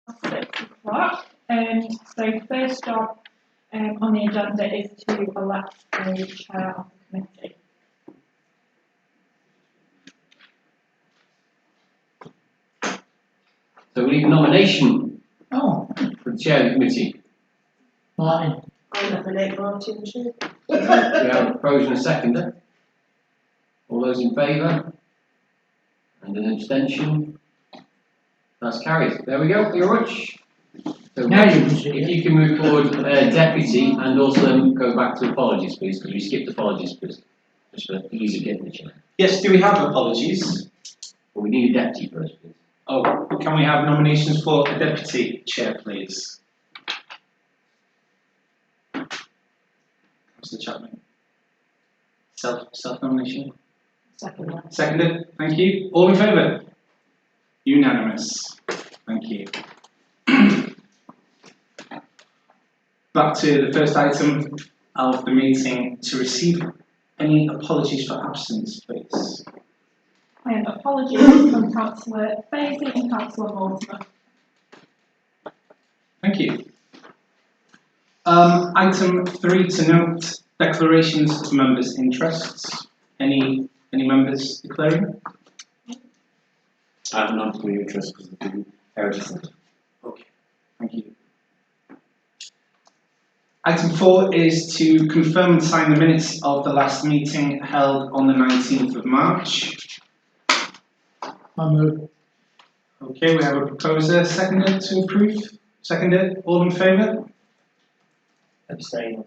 6:00. So first job on the agenda is to elect a chair of the committee. So we need a nomination Oh, for the chair of the committee. Martin. I nominate Martin too. We have a proposer and a seconder. All those in favour? And an abstention? That's carried. There we go. Thank you very much. So Now you can see if it. you can move forward deputy and also then go back to apologies, please, because we skipped apologies, please. Just for ease of getting the chair. Yes, do we have apologies? But we need a deputy first, please. Oh, can we have nominations for a deputy chair, please? Mr. Chapman. Self nomination. Seconded. Thank you. All in favour? Unanimous. Thank you. Back to the first item of the meeting, to receive any apologies for absence, please. Apologies from Councillor Basie and Councillor Mortimer. Thank you. Item 3 to note, declarations of members' interests. Any members declaring? I have none for your interest because of the heritage centre. Okay, thank you. Item 4 is to confirm and sign the minutes of the last meeting held on the 19th of March. I move. Okay, we have a proposer, seconded to approve. Seconded, all in favour? Abstain.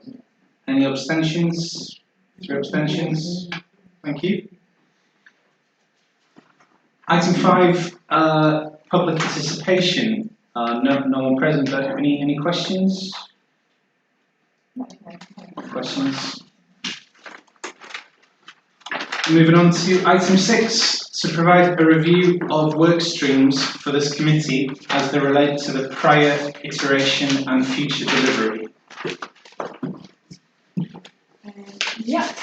Any abstentions? 3 abstentions. Thank you. Item 5, public participation. No one present, but any questions? Questions? Moving on to item 6, to provide a review of work streams for this committee as they relate to the prior iteration and future delivery.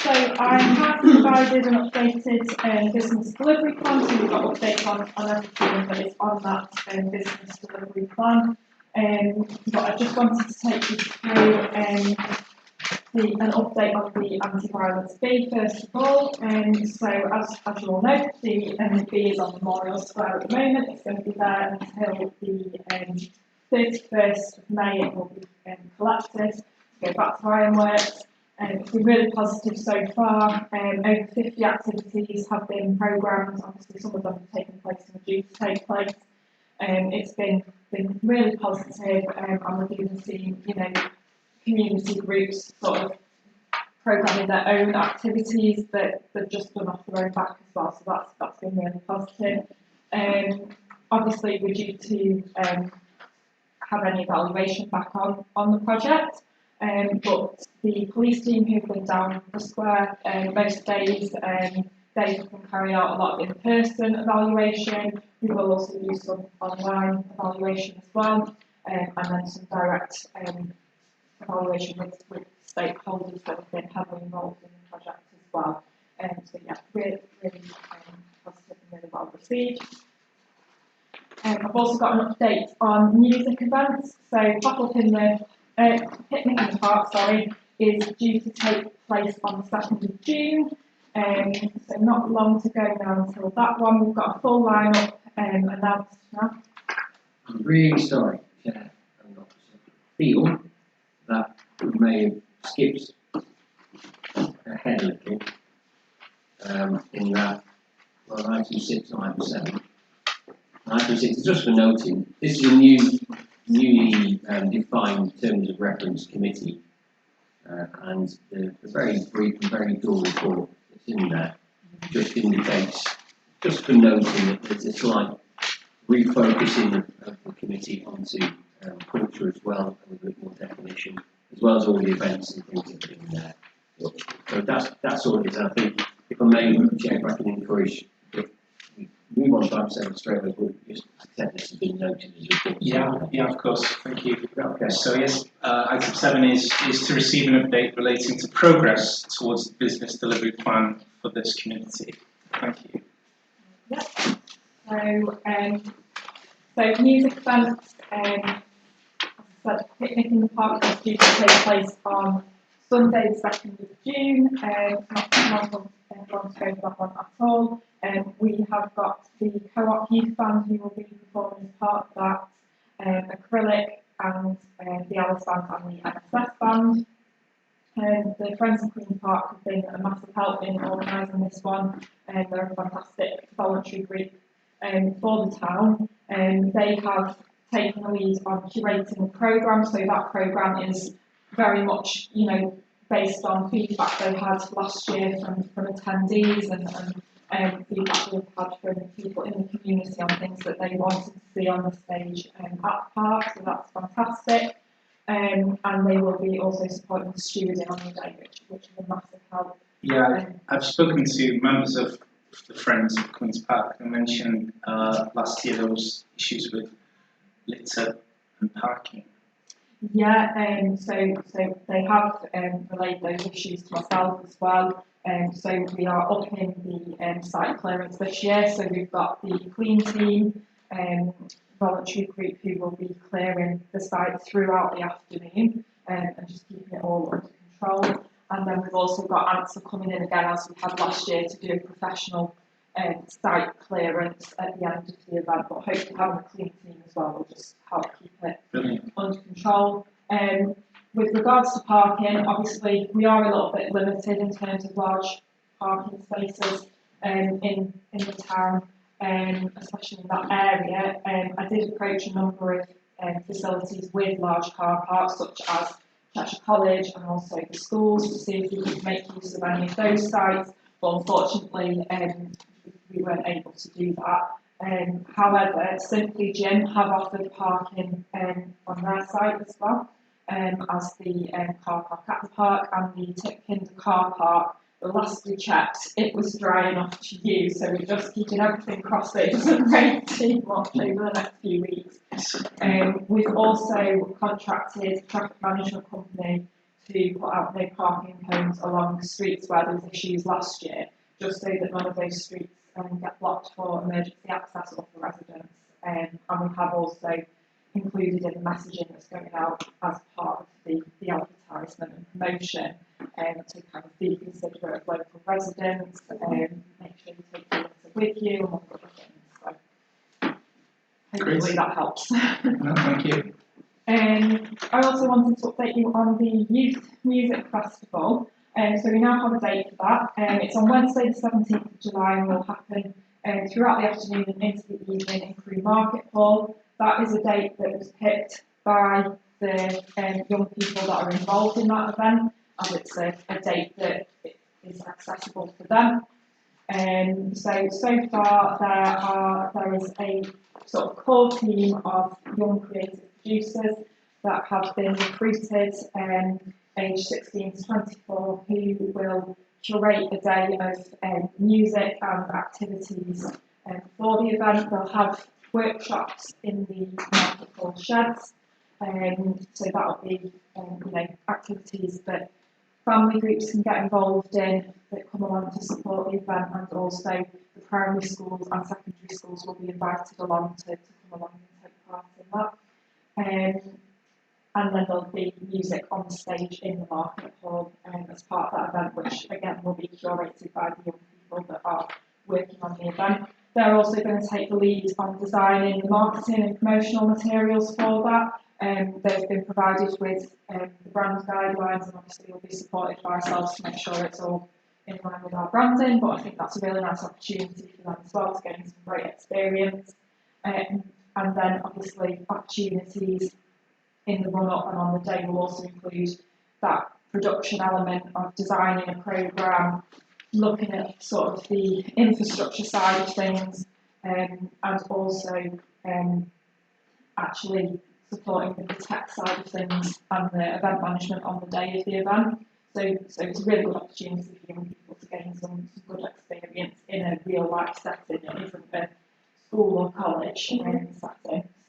So I have provided an updated business delivery plan, so we've got updates on everything that is on that business delivery plan. But I just wanted to take you through an update on the anti-violence B first of all. So as you all know, the B is on Memorial Square at the moment. It's going to be there until the 31st of May. It will be collected to go back to ironworks. It's been really positive so far. Over 50 activities have been programmed. Obviously, some of them have taken place and are due to take place. It's been really positive, and we've even seen, community groups sort of programming their own activities that they've just done off their own back as well. So that's been really positive. Obviously, we're due to have any evaluation back on the project. But the police team who've been down the square most days, they can carry out a lot of in-person evaluation. We will also do some online evaluation as well, and then some direct evaluation with stakeholders that have been heavily involved in the project as well. So yeah, really positive and really well received. I've also got an update on music events. So Pop-Up in the Picnic in the Park, is due to take place on the 2nd of June. So not long to go now until that one. We've got a full lineup announced now. I'm really sorry, Chair, and not feel that we may have skipped ahead a little in that, well, item 6 and item 7. Item 6 is just for noting, this is a newly defined terms of reference committee, and the very brief and very dull report that's in there just indicates, just for noting that there's a slight refocusing of the committee onto culture as well, with a bit more definition, as well as all the events and things that are in there. So that's all it is. I think, if I may, Chair, if I can encourage that we move on to item 7 straight away, but just accept this has been noted as a report. Yeah, of course. Thank you. Okay. So yes, item 7 is to receive an update relating to progress towards the business delivery plan for this community. Thank you. Yep. So So music events, as I said, picnic in the park is due to take place on Sunday the 2nd of June, not going to go to that one at all. We have got the Co-op Youth Band who will be performing as part of that, Acrylic and the Alice Band and the NSS Band. The Friends of Queen Park have been a massive help in organising this one, and they're a fantastic voluntary group for the town. They have taken the lead on curating the programme, so that programme is very much, based on feedback they had last year from attendees and feedback we've had from people in the community on things that they wanted to see on the stage at the park, so that's fantastic. And they will be also supporting the stewarding on the day, which is a massive help. Yeah, I've spoken to members of the Friends of Queen's Park who mentioned last year there was issues with litter and parking. Yeah, so they have relayed those issues to myself as well. So we are upping the site clearance this year. So we've got the clean team, voluntary group who will be clearing the site throughout the afternoon and just keeping it all under control. And then we've also got Answer coming in again as we had last year to do a professional site clearance at the end of the event, but hopefully having a clean team as well will just help keep it under control. With regards to parking, obviously we are a little bit limited in terms of large parking spaces in the town, especially in that area. I did approach a number of facilities with large car parks, such as Cheshire College and also the schools, to see if we could make use of any of those sites, but unfortunately we weren't able to do that. However, Simply Gym have offered parking on their site as well, as the car park at the park, and the Tipkinder car park. The last we checked, it was dry enough to use, so we're just keeping everything crossed that it doesn't rain too much over the next few weeks. We've also contracted a traffic management company to put out no parking cones along the streets where there was issues last year, just so that none of those streets get blocked for emergency access or for residents. And we have also included in the messaging that's going out as part of the advertisement and promotion to kind of be considerate of local residents, make sure you take the letter with you and all other things. So hopefully that helps. No, thank you. I also wanted to update you on the Youth Music Festival. So we now have a date for that. It's on Wednesday the 17th of July and will happen throughout the afternoon and into the evening in Crewe Market Hall. That is a date that was picked by the young people that are involved in that event, as it's a date that is accessible for them. So far there is a sort of core team of young creative producers that have been recruited, aged 16 to 24, who will curate a day of music and activities for the event. They'll have workshops in the Market Hall sheds, so that'll be activities that family groups can get involved in that come along to support the event, and also the primary schools and secondary schools will be invited along to come along and take part in that. And then there'll be music on stage in the Market Hall as part of that event, which again will be curated by the young people that are working on the event. They're also going to take the lead on designing the marketing and promotional materials for that. They've been provided with the brand guidelines, and obviously will be supported by ourselves to make sure it's all in line with our branding, but I think that's a really nice opportunity for them as well to gain some great experience. And then obviously opportunities in the run-up and on the day will also include that production element of designing a programme, looking at sort of the infrastructure side of things, and also actually supporting the tech side of things and the event management on the day of the event. So it's a really good opportunity for young people to gain some good experience in a real life setting. It isn't a school or college setting, so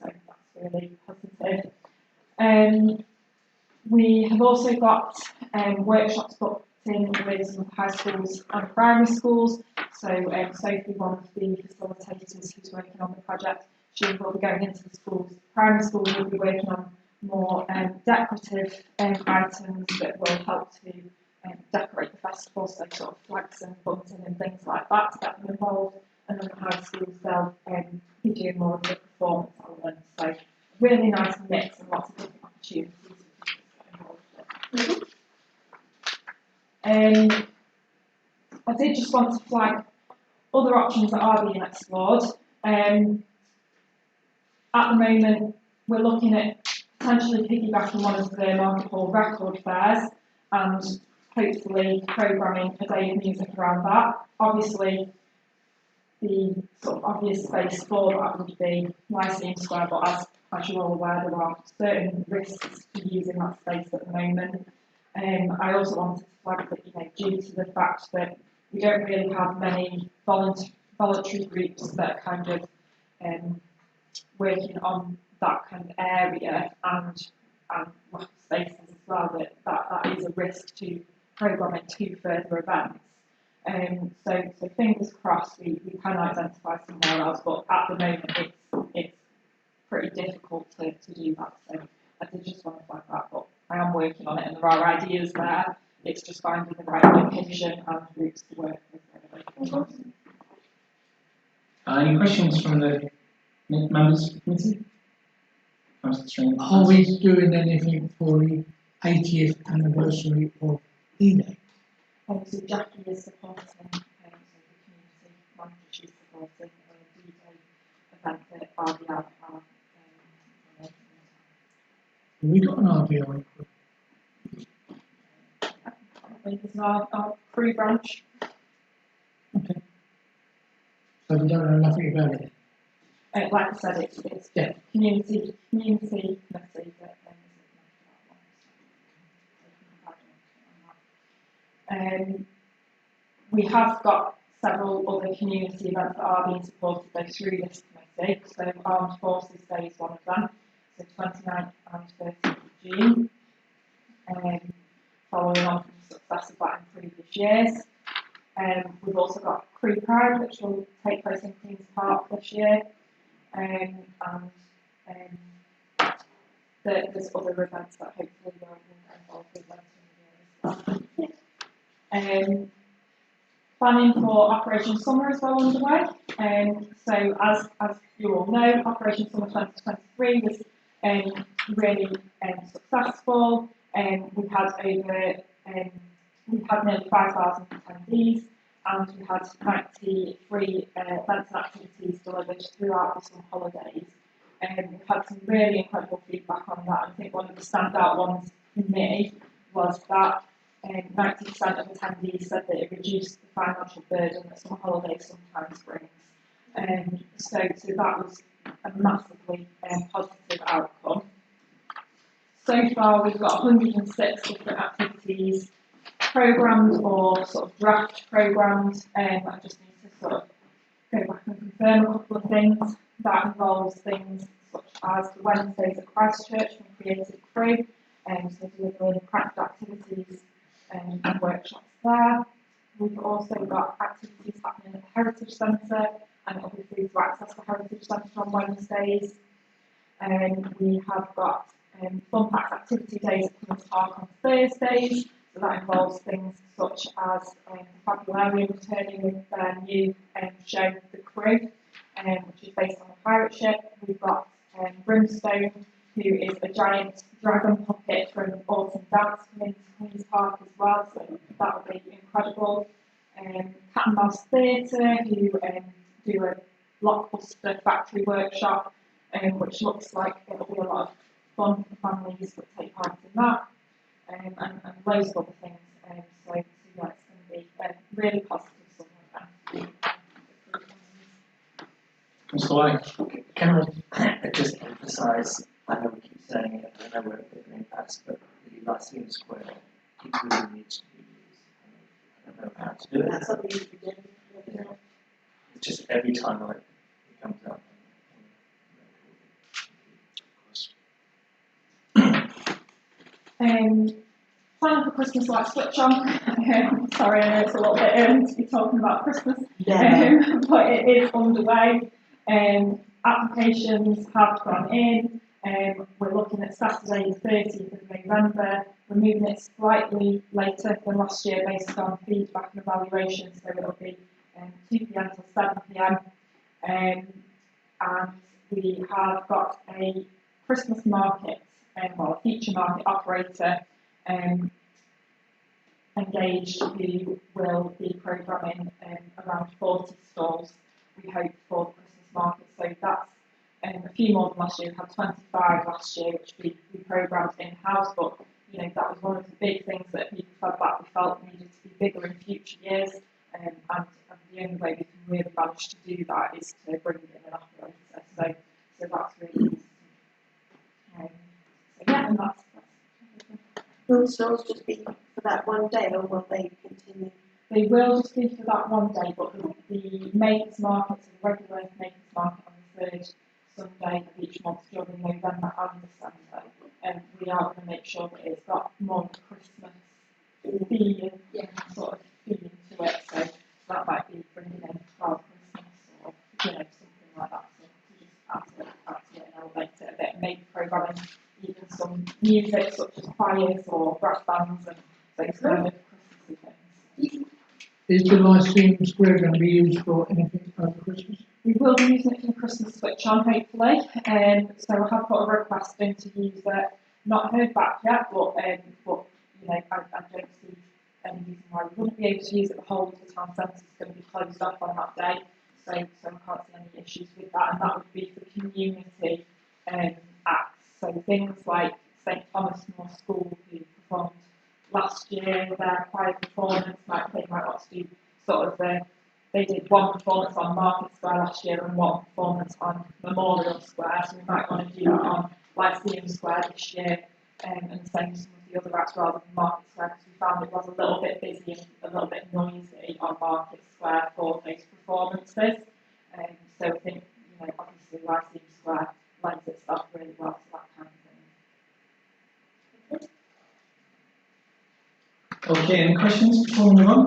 that's really positive. We have also got workshops booked in with some high schools and primary schools. So Sophie, one of the facilitators who's working on the project, students will be going into the schools. Primary schools will be working on more decorative items that will help to decorate the festival, so sort of flags and bunting and things like that to get them involved. And then the high schools, they'll be doing more of the performance elements. So really nice mix and lots of different opportunities for people to get involved with. I did just want to flag other options that are being explored. At the moment, we're looking at potentially piggybacking one of the Market Hall record fairs and hopefully programming a day of music around that. Obviously, the sort of obvious space for that would be Lyceum Square, but as you're all aware, there are certain risks to using that space at the moment. I also wanted to flag that, due to the fact that we don't really have many voluntary groups that are kind of working on that kind of area and lack of spaces as well, that is a risk to programming two further events. So fingers crossed we can identify somewhere else, but at the moment it's pretty difficult to do that. So I did just want to flag that, but I am working on it and there are ideas there. It's just finding the right location and routes to work with. Any questions from the members of the committee? Are we doing anything for the 80th anniversary of E-Day? So Jackie is supporting, so the community manager, she's supporting a D-Day event that RBL are. Have we got an RBI? I think it's our crew branch. Okay. So we don't know nothing about it. Like I said, it's Yeah. community committee that is looking at that one. We have got several other community events that are being supported by through this committee. So Armed Forces Day is one of them, so 29th and 30th of June. Following on from the success of that in previous years. We've also got Crew Pride, which will take place in Queen's Park this year. There's other events that hopefully will get involved with later in the year as well. Planning for Operation Summer is well underway. So as you all know, Operation Summer 2023 was really successful. We've had nearly 5,000 attendees, and we had 93 events and activities delivered throughout the summer holidays. We've had some really incredible feedback on that. I think one of the standout ones for me was that 90% of attendees said that it reduced the financial burden that summer holidays sometimes brings. So that was a massively positive outcome. So far, we've got 106 different activities programmed or sort of draft programmed. I just need to sort of go back and confirm a couple of things. That involves things such as the Wednesdays at Christchurch from Creative Crew, so delivering craft activities and workshops there. We've also got activities happening at the Heritage Centre, and it'll be free to access the Heritage Centre on Wednesdays. We have got Fun Packs Activity Days at Queen's Park on Thursdays, so that involves things such as Fabularium returning with their new show, The Crew, which is based on a pirate ship. We've got Brimstone, who is a giant dragon puppet from Autumn Dance coming to Queen's Park as well, so that will be incredible. Cat and Mouse Theatre, who do a blockbuster factory workshop, which looks like it'll be a lot of fun for families that take part in that, and loads of other things. So yeah, it's going to be a really positive summer event. Mr. White. Can I just emphasise, I know we keep saying it, I know we're a bit in impasse, but the Lyceum Square, it really needs to be used. I don't know how to do it. That's something you should be doing. Yeah. It's just every time it comes up. Planning for Christmas light switch on. Sorry, I know it's a little bit early to be talking about Christmas, Yeah. but it is underway. applications have gone in. We're looking at Saturday the 30th of November. We're moving it slightly later than last year based on feedback and evaluation, so it'll be 2 p.m. till 7 p.m. And we have got a Christmas market, well, a future market operator engaged who will be programming around 40 stalls, we hope, for the Christmas market. So that's a few more than last year. We had 25 last year, which we programmed in-house, but you know, that was one of the big things that people felt that we felt needed to be bigger in future years, and the only way we can really manage to do that is to bring in an operator. So that's really easy. So yeah, and that's Will stalls just be for that one day, or will they continue? They will just be for that one day, but the Makers Market, the regular Makers Market on the third Sunday of each month during November and December, we are going to make sure that it's got more Christmas theme, sort of theme to it. So that might be bringing in Cloud Christmas or something like that. So to just add to it and elevate it a bit, maybe programming even some music such as choirs or brass bands and those kind of Christmassy things. Is the Lyceum Square going to be used for anything over Christmas? We will be using it for the Christmas switch on, hopefully. So I have put a request in to use it. Not heard back yet, but you know, I don't see any reason why we wouldn't be able to use it. The whole of the town centre is going to be closed off on that day, so I can't see any issues with that. And that would be for community acts. So things like St Thomas More School, who performed last year, their choir performance, they might want to do sort of they did one performance on Market Square last year and one performance on Memorial Square, so we might want to do that on Lyceum Square this year, and the same with some of the other acts rather than Market Square, because we found it was a little bit busy and a little bit noisy on Market Square for those performances. So I think, you know, obviously Lyceum Square lends itself really well to that kind of thing. Okay, any questions before we move on?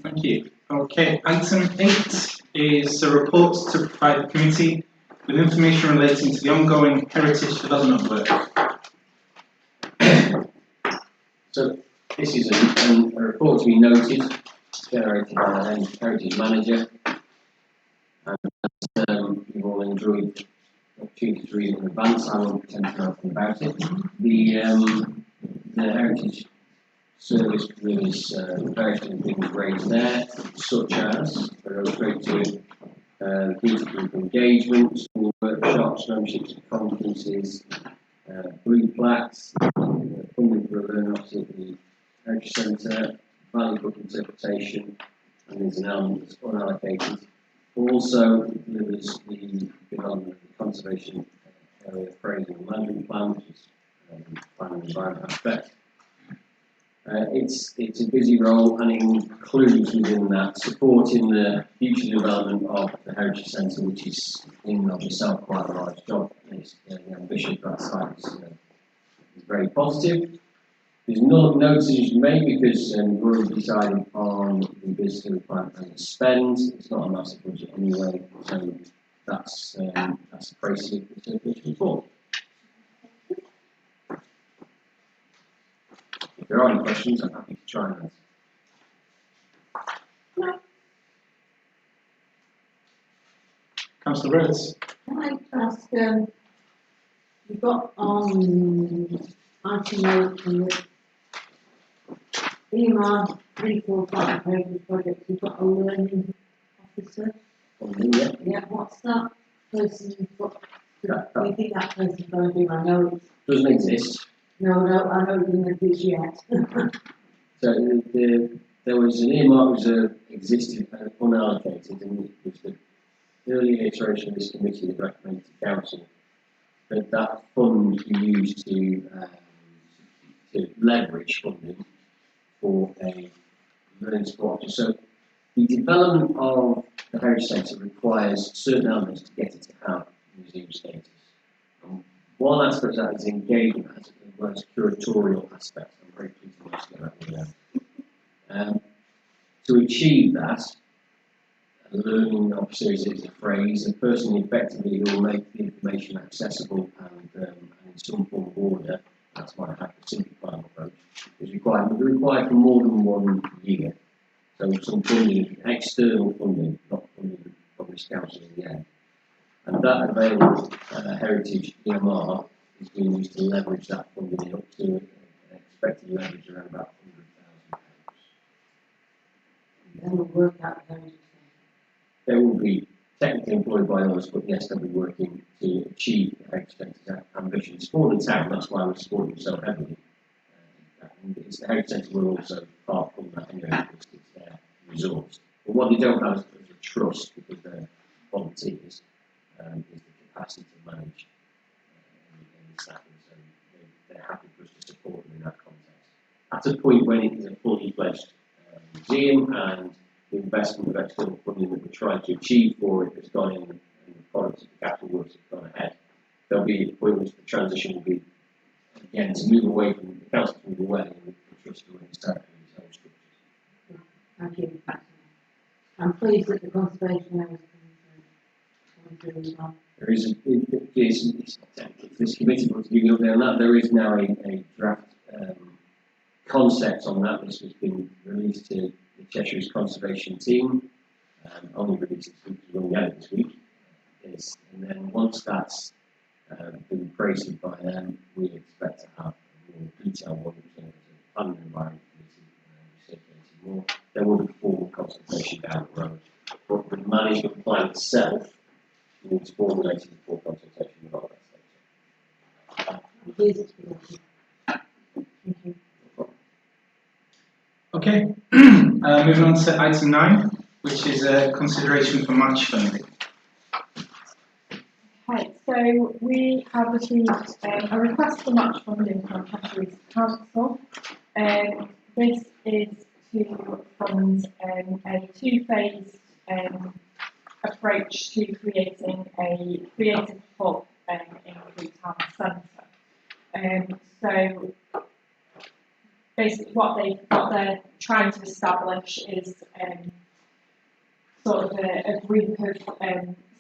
Thank you. Okay, item 8 is a report to provide the committee with information relating to the ongoing heritage development work. So this is a report to be noted, generated by the heritage manager. And you've all enjoyed the opportunity to read it in advance. I won't pretend to know anything about it. The heritage service covers various things raised there, such as, illustrated community group engagement, school workshops, memberships and conferences, blue plaques, funding for a learner office at the Heritage Centre, value book interpretation, and there's an element that's unallocated. Also delivers the development of the conservation area appraisal and management plan, which is plan and environment aspect. It's a busy role, and it includes within that supporting the future development of the Heritage Centre, which is in and of itself quite a large job. The ambition for that site is very positive. There's no decision made because we've already decided on the business plan and the spend. It's not a massive budget anyway, so that's the process of the circulation report. If there are any questions, I'm happy to try and answer. Councillor Rhodes. Can I ask, you've got on item 8 in the EMR 345 pages project, you've got a learning officer. Yeah, what's that person, what do you think that person's going to do? I know it's... Doesn't exist. No, I don't think it is yet. So there was an earmark reserve existing and unallocated, and it was the early iteration of this committee that recommended to council that fund be used to leverage funding for a learning support officer. So the development of the Heritage Centre requires certain elements to get it to have museum status. One aspect of that is engagement, as well as curatorial aspects. I'm very pleased to get that with them. To achieve that, learning officers is a phrase, a person effectively who will make the information accessible and in some form of order. That's why I have the simplifying approach. Is required for more than 1 year. So some funding, external funding, not funding from the council in the end. And that available heritage EMR is being used to leverage that funding up to an expected leverage around about £100,000. Then we'll work out the heritage. They will be technically employed by us, but yes, they'll be working to achieve the heritage centre's ambitions for the town. That's why we're supporting them so heavily. And it's the heritage centre will also part from that anyway, because it's their resource. But what they don't have is a trust, because they're volunteers, is the capacity to manage any staffing. So they're happy for us to support them in that context. At a point when it is a fully fledged museum, and the investment of external funding that we're trying to achieve for it has gone in, and the products of the capital works have gone ahead, there'll be a point which the transition will be, again, to move away from the council, to move away, and the trust to understand its own structures. Thank you. I'm pleased that the conservation area is coming through as well. There is, it's not technically for this committee, but to give you an update on that, there is now a draft concept on that which has been released to the Cheshire's conservation team, only released this week, we only had it this week. And then once that's been praised by them, we expect to have a more detailed one, which is a planning environment committee, circulating more. There will be formal consultation down the road, but the management plan itself needs formulated before consultation with all that stage. I'm pleased it's been done. Thank you. Okay, moving on to item 9, which is a consideration for match funding. Okay, so we have received a request for match funding from Cheshire East Council. This is to fund a two-phased approach to creating a creative hub in Freetown Centre. So basically what they're trying to establish is sort of a group of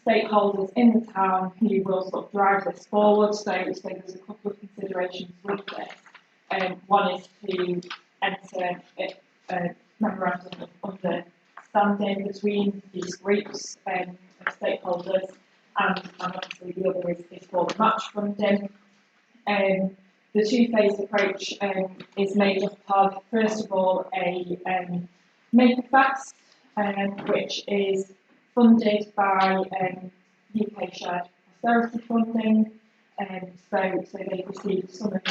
stakeholders in the town who will sort of drive this forward. So there's a couple of considerations with this. One is to enter a memorandum of understanding between these groups of stakeholders, and obviously the other is for the match funding. The two-phase approach is made up of, first of all, a Makerfest, which is funded by UK shared austerity funding, so they've received some of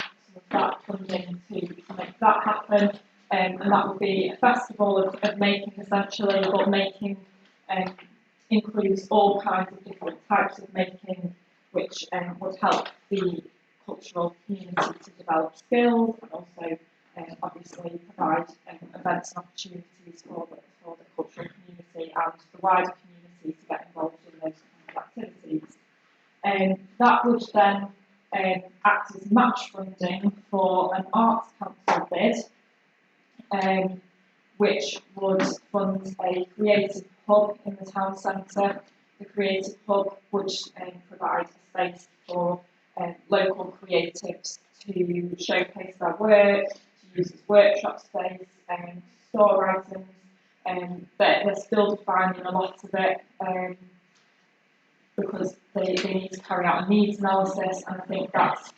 that funding to make that happen, and that would be a festival of making essentially, but making includes all kinds of different types of making, which would help the cultural community to develop skills, and also obviously provide events and opportunities for the cultural community and the wider community to get involved in those kinds of activities. That would then act as match funding for an Arts Council bid, which would fund a creative hub in the town centre. The creative hub would provide a space for local creatives to showcase their work, to use as workshop space, store items. They're still defining a lot of it because they need to carry out a needs analysis, and I think that's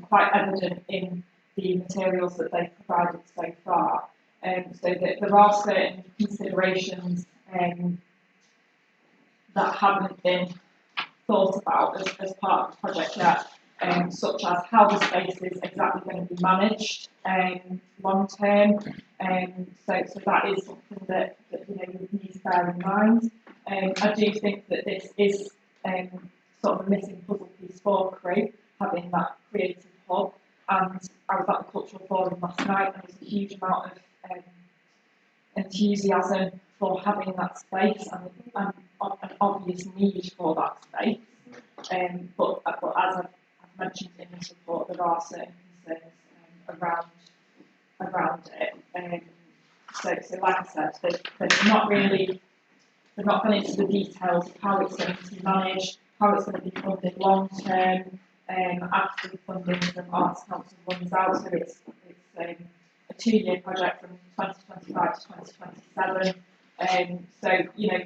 quite evident in the materials that they've provided so far. So that there are certain considerations that haven't been thought about as part of the project yet, such as how the space is exactly going to be managed long term. So that is something that you need to bear in mind. I do think that this is sort of a missing puzzle piece for Crewe, having that creative hub. And I was at the Cultural Forum last night, and there's a huge amount of enthusiasm for having that space and an obvious need for that space. But as I've mentioned in this report, there are certain concerns around it. So like I said, there's not really they've not gone into the details of how it's going to be managed, how it's going to be funded long term, after the funding from Arts Council runs out. So it's a 2-year project from 2025 to 2027. So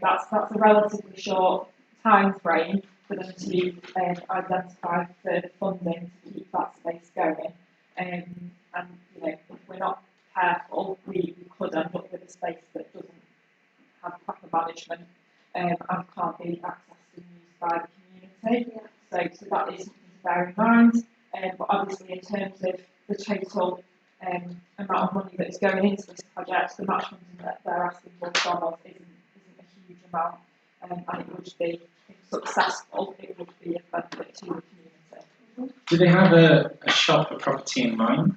that's a relatively short time frame for them to identify further funding to keep that space going. And if we're not careful, we could end up with a space that doesn't have proper management and can't be accessed and used by the community. So that is something to bear in mind. But obviously, in terms of the total amount of money that is going into this project, the match funding that they're asking for from us isn't a huge amount, and it would be, if successful, it would be a benefit to the community. Do they have a shop, a property in mind?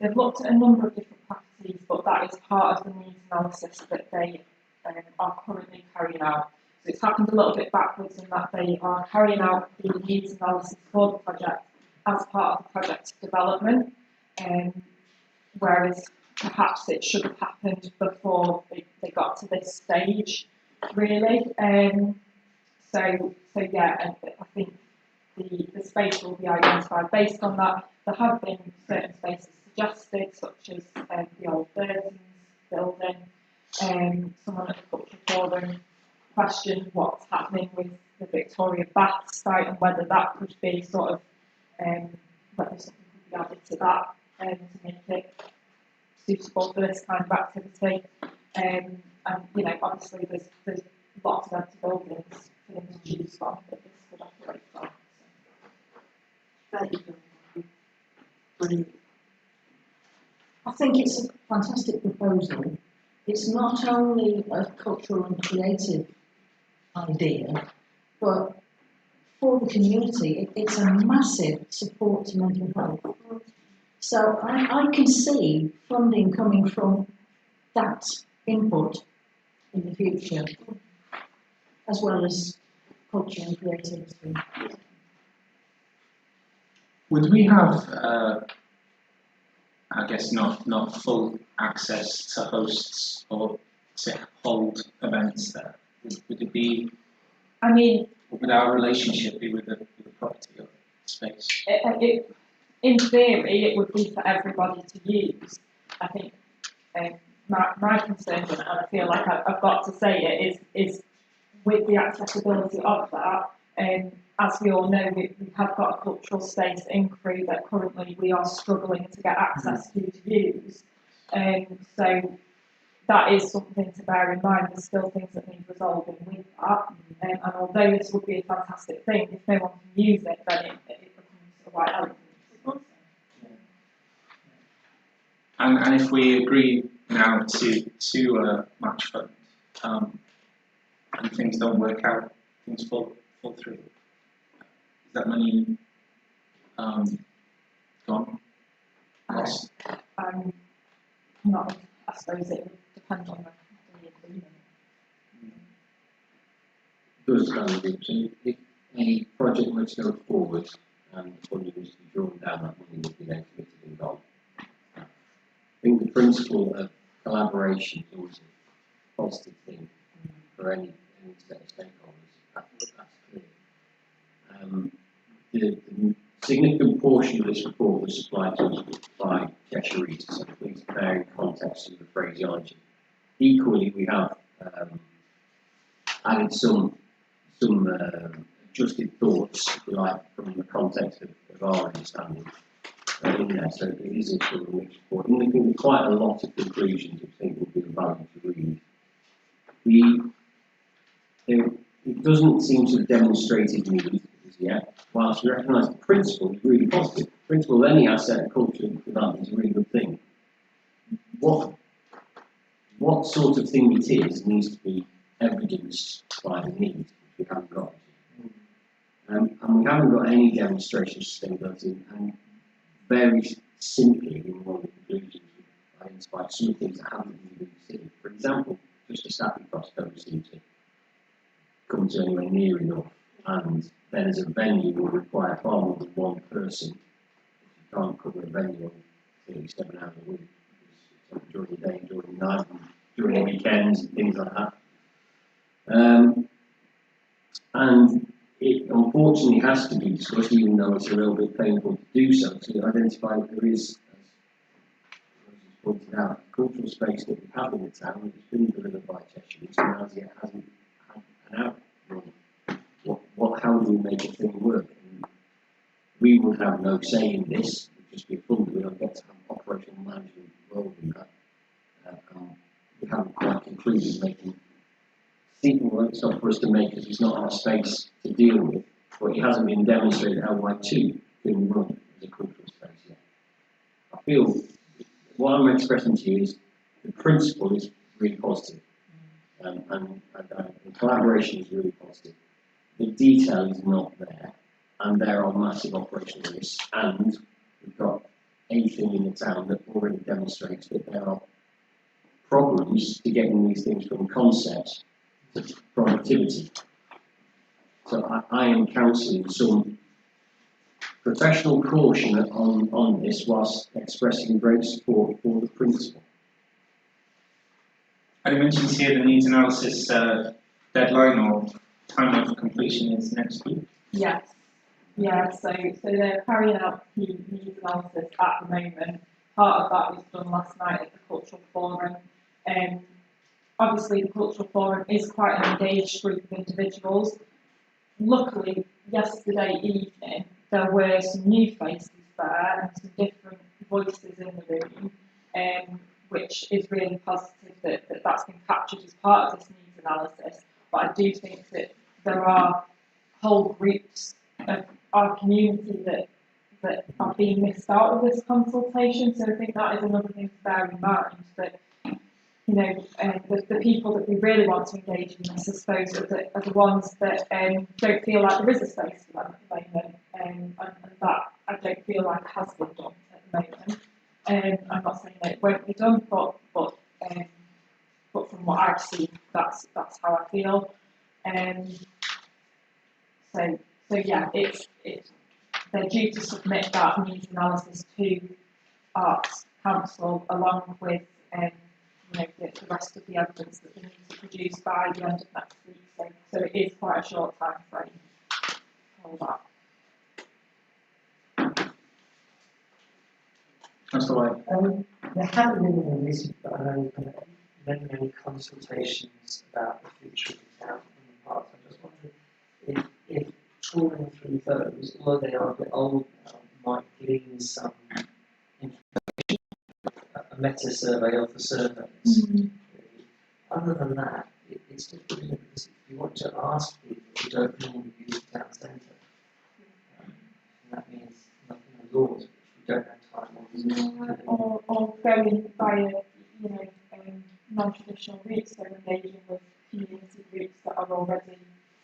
They've looked at a number of different properties, but that is part of the needs analysis that they are currently carrying out. So it's happened a little bit backwards in that they are carrying out the needs analysis for the project as part of the project development, whereas perhaps it should have happened before they got to this stage, really. So yeah, and I think the space will be identified based on that. There have been certain spaces suggested, such as the old Burton's building. Someone at the Culture Forum questioned what's happening with the Victoria Bath site and whether that could be sort of whether something could be added to that to make it suitable for this kind of activity. And obviously there's lots of empty buildings for them to choose from that this could operate from. I think it's a fantastic proposal. It's not only a cultural and creative idea, but for the community, it's a massive support to mental health. So I can see funding coming from that input in the future, as well as culture and creativity. Would we have, I guess, not full access to hosts or to hold events there? Would it be? I mean, would our relationship be with the property or space? In theory, it would be for everybody to use. I think my concern, and I feel like I've got to say it, is with the accessibility of that. As we all know, we have got a cultural space in Crewe that currently we are struggling to get access to use. So that is something to bear in mind. There's still things that need resolving with that. And although this would be a fantastic thing, if no one can use it, then it becomes a white elephant. And if we agree now to match fund, and things don't work out, things fall through, is that money gone? Lost? Not, I suppose it would depend on the agreement. Does so if a project were to go forward and the funding was to be drawn down, that money would be then committed and gone. I think the principle of collaboration is always a positive thing for any set of stakeholders. That's clear. The significant portion of this report was supplied to us by Cheshire East, so please bear in context of the phraseology. Equally, we have added some adjusted thoughts, if you like, from the context of our understanding in there. So it is a sort of mixed report. And there can be quite a lot of conclusions which I think will be valuable to read. It doesn't seem to have demonstrated need as yet, whilst we recognise the principle is really positive. The principle of any asset culture development is a really good thing. What sort of thing it is needs to be evidenced by the need, which we haven't got. And we haven't got any demonstration of sustainability, and very simply, in one of the conclusions, we identified some of the things that haven't really been considered. For example, just a staffing cost don't seem to come to anywhere near enough, and then as a venue will require far more than one person. You can't cover a venue on 37 hours a week, because during the day, during the night, and during the weekends and things like that. And it unfortunately has to be discussed, even though it's a little bit painful to do so, to identify that there is, as pointed out, cultural space that we have in the town that's been delivered by Cheshire, and as yet hasn't had an outrun. How do we make a thing work? And we would have no say in this, it would just be funded, we don't get to have operational management role in that. We haven't quite concluded making thinking well, it's not for us to make because it's not our space to deal with, but it hasn't been demonstrated how Y2 can run as a cultural space yet. I feel what I'm expressing to you is the principle is really positive, and the collaboration is really positive. The detail is not there, and there are massive operational risks, and we've got anything in the town that already demonstrates that there are problems to getting these things from concept to productivity. So I am counselling some professional caution on this whilst expressing great support for the principle. And it mentions here the needs analysis deadline or time of completion is next week. Yes. Yeah, so they're carrying out the needs analysis at the moment. Part of that was done last night at the Cultural Forum. Obviously the Cultural Forum is quite an engaged group of individuals. Luckily, yesterday evening, there were some new faces there and some different voices in the room, which is really positive that that's been captured as part of this needs analysis. But I do think that there are whole groups of our community that are being missed out of this consultation. So I think that is another thing to bear in mind, that the people that we really want to engage in this, I suppose, are the ones that don't feel like there is a space for them at the moment, and that I don't feel like has been done at the moment. I'm not saying that it won't be done, but from what I've seen, that's how I feel. So yeah, they're due to submit that needs analysis to Arts Council along with the rest of the evidence that they need to produce by the end of next week. So it is quite a short time frame for that. That's the way. There haven't been any recent, but I know there have been many consultations about the future of the town in the past. I just wondered if trawling through those, although they are a bit old now, might glean some information, a meta survey of the surveys. Mm-hmm. Other than that, it's difficult because if you want to ask people who don't normally use the town centre, that means nothing at all, which we don't have time on. Or going via non-traditional routes, so engaging with community groups that are already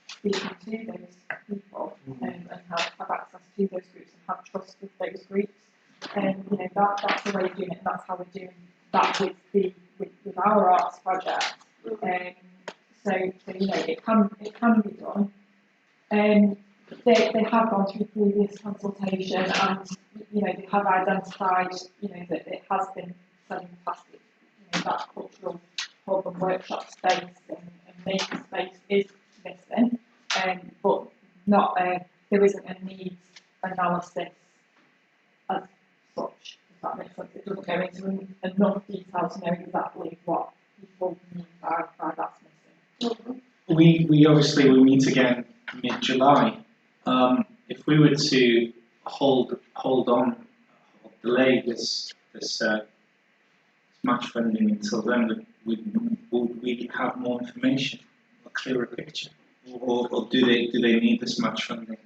speaking to those people, and have access to those groups and have trust with those groups. That's the way of doing it, and that's how we're doing that with our arts project. So it can be done. They have gone through previous consultation, and they have identified that it has been selling plastic. That cultural hub and workshop space and making space is missing, but not there isn't a needs analysis as such. If that makes sense, it doesn't go into enough detail to know exactly what people mean by that's missing. We obviously will meet again mid-July. If we were to hold on, delay this match funding until then, would we have more information, a clearer picture, or do they need this match funding?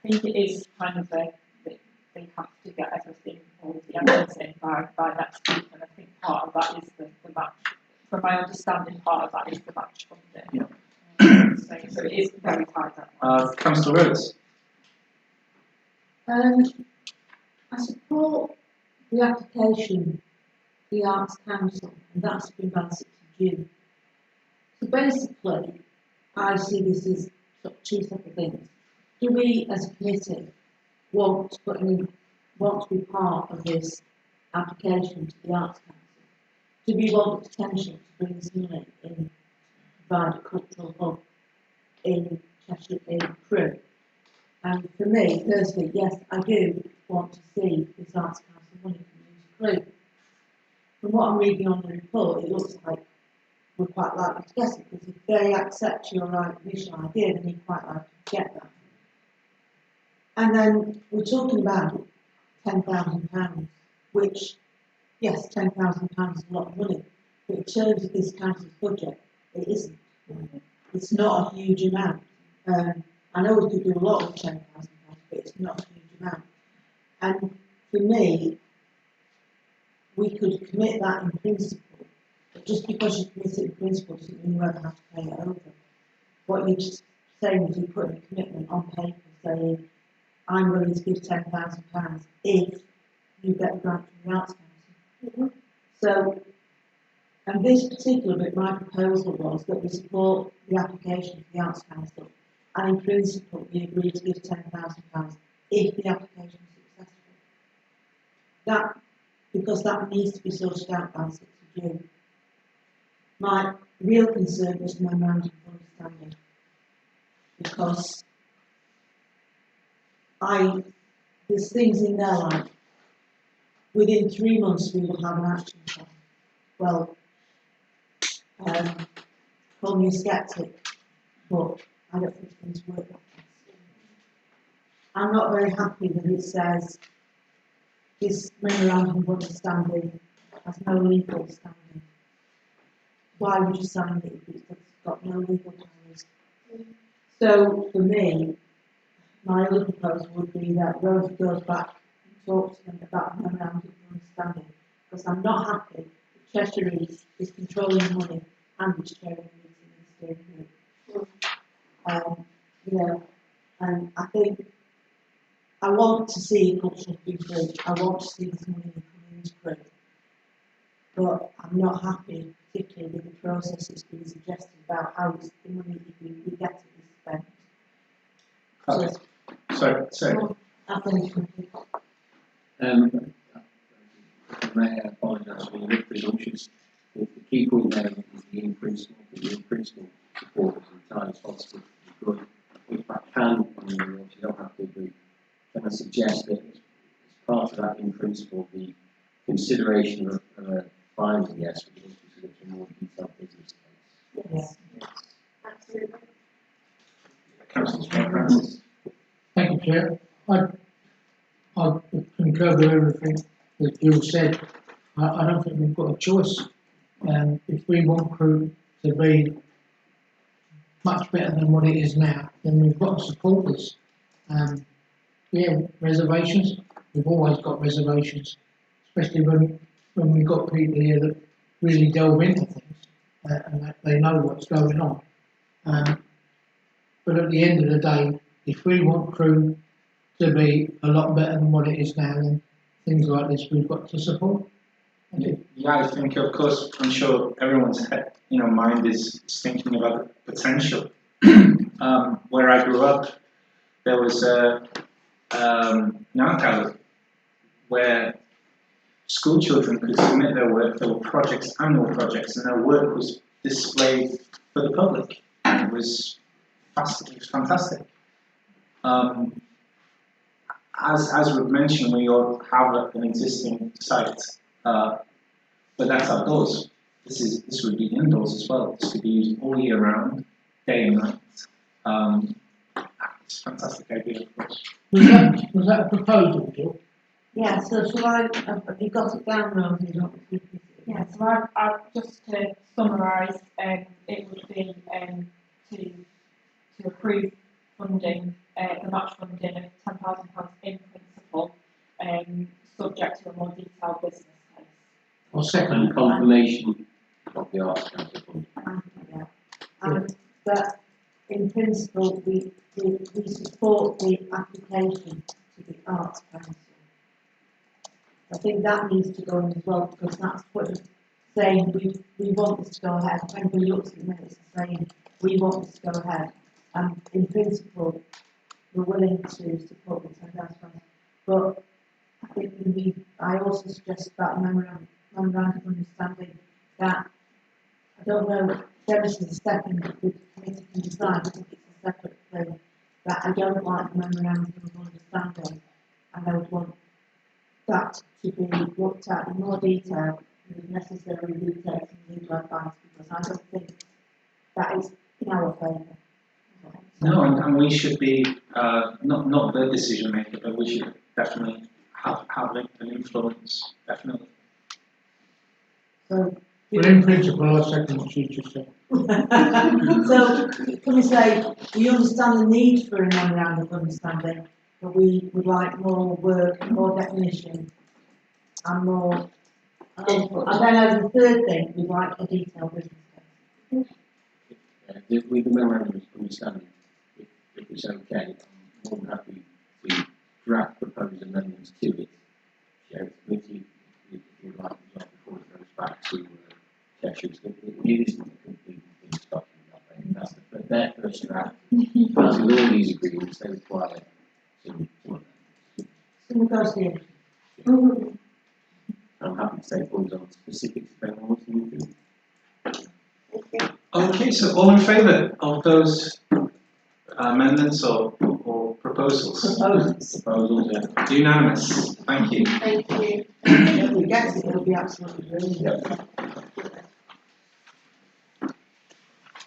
I think it is kind of they have to get everything, all the evidence in by next week, and I think part of that is the match. From my understanding, part of that is the match funding. Yeah. So it is very tight. Councillor Rhodes. I support the application, the Arts Council, and that's been done 6th of June. So basically, I see this as sort of two separate things. Do we, as a committee, want to be part of this application to the Arts Council? Do we want the potential to bring this money in provide a cultural hub in Cheshire, in Crewe. And for me, personally, yes, I do want to see this Arts Council money come into Crewe. From what I'm reading on the report, it looks like we're quite likely to get it, because if they accept your initial idea, then you're quite likely to get that. And then we're talking about £10,000, which, yes, £10,000 is a lot of money, but in terms of this council's budget, it isn't. It's not a huge amount. I know we could do a lot with £10,000, but it's not a huge amount. And for me, we could commit that in principle, but just because you commit it in principle doesn't mean you ever have to pay it over. What you're saying is you put in a commitment on paper saying, I'm willing to give £10,000 if you get a grant from the Arts Council. So, and this particular bit, my proposal was that we support the application for the Arts Council, and in principle we agree to give £10,000 if the application is successful. That, because that needs to be sorted out by the 6th of June. My real concern was the memorandum of understanding, because there's things in there like, within 3 months we will have an action plan. Well, call me a skeptic, but I don't think things work like this. I'm not very happy that it says this memorandum of understanding has no legal standing. Why would you sign it if it's got no legal powers? So for me, my other proposal would be that Rosie goes back and talks to them about the memorandum of understanding, because I'm not happy that Cheshire East is controlling the money and it's chairing the meeting and steering it. You know, and I think I want to see cultural be free. I want to see this money come into Crewe. But I'm not happy, particularly with the process that's been suggested about how it's the money we get it is spent. Sorry. I think May I apologise for your presumptions. The key point there is the in principle support is entirely possible. Good. If I can, you don't have to agree. Can I suggest that as part of that in principle, the consideration of a final yes, which is considered a more detailed business case? yes. Absolutely. Councillor Francis. Thank you, Chair. I concur with everything that Jill said. I don't think we've got a choice. If we want Crewe to be much better than what it is now, then we've got to support this. Reservations. We've always got reservations, especially when we've got people here that really delve into things and that they know what's going on. But at the end of the day, if we want Crewe to be a lot better than what it is now, then things like this we've got to support. Yeah, I think, of course, I'm sure everyone's head, mind is thinking about the potential. Where I grew up, there was a Nankala where school children could submit their work. There were projects, annual projects, and their work was displayed for the public. It was fantastic. As we've mentioned, we all have an existing site, but that's outdoors. This would be indoors as well. This could be used all year round, day and night. It's a fantastic idea, of course. Was that a proposal, Jill? Yeah, so shall I, have you got it down, Rosie? Yeah, so I've just to summarise, it would be to approve funding, the match funding of £10,000 in principle, subject to a more detailed business case. Or second? And confirmation of the Arts Council. Yeah. And that in principle we support the application to the Arts Council. I think that needs to go in as well, because that's what it's saying we want this to go ahead. When we look at the minutes, it's saying we want this to go ahead. And in principle, we're willing to support the £10,000. But I think I also suggest that memorandum of understanding that, I don't know, Genesis is second, the committee can decide, I think it's a separate thing, that I don't like the memorandum of understanding, and I would want that to be looked at in more detail, with necessary details and legal advice, because I don't think that is in our favour. No, and we should be, not the decision maker, but we should definitely have an influence, definitely. So, Well, in principle, I second what you just said. so can we say, we understand the need for a memorandum of understanding, but we would like more work, more definition, and more, and then as a third thing, we'd like a detailed business case. With the memorandum of understanding, if it's okay, I'm more than happy to draft proposed amendments to it. Share it with you if you'd like, as well, before it goes back to Cheshire. It isn't a complete document, I think. That's their first draft. As with all these agreements, they require some Negotiation. I'm happy to take points on specifics if anyone wants to move it. Okay, so all in favour of those amendments or proposals? Proposals, yeah. Unanimous, thank you. Thank you. If we get it, it'll be absolutely brilliant.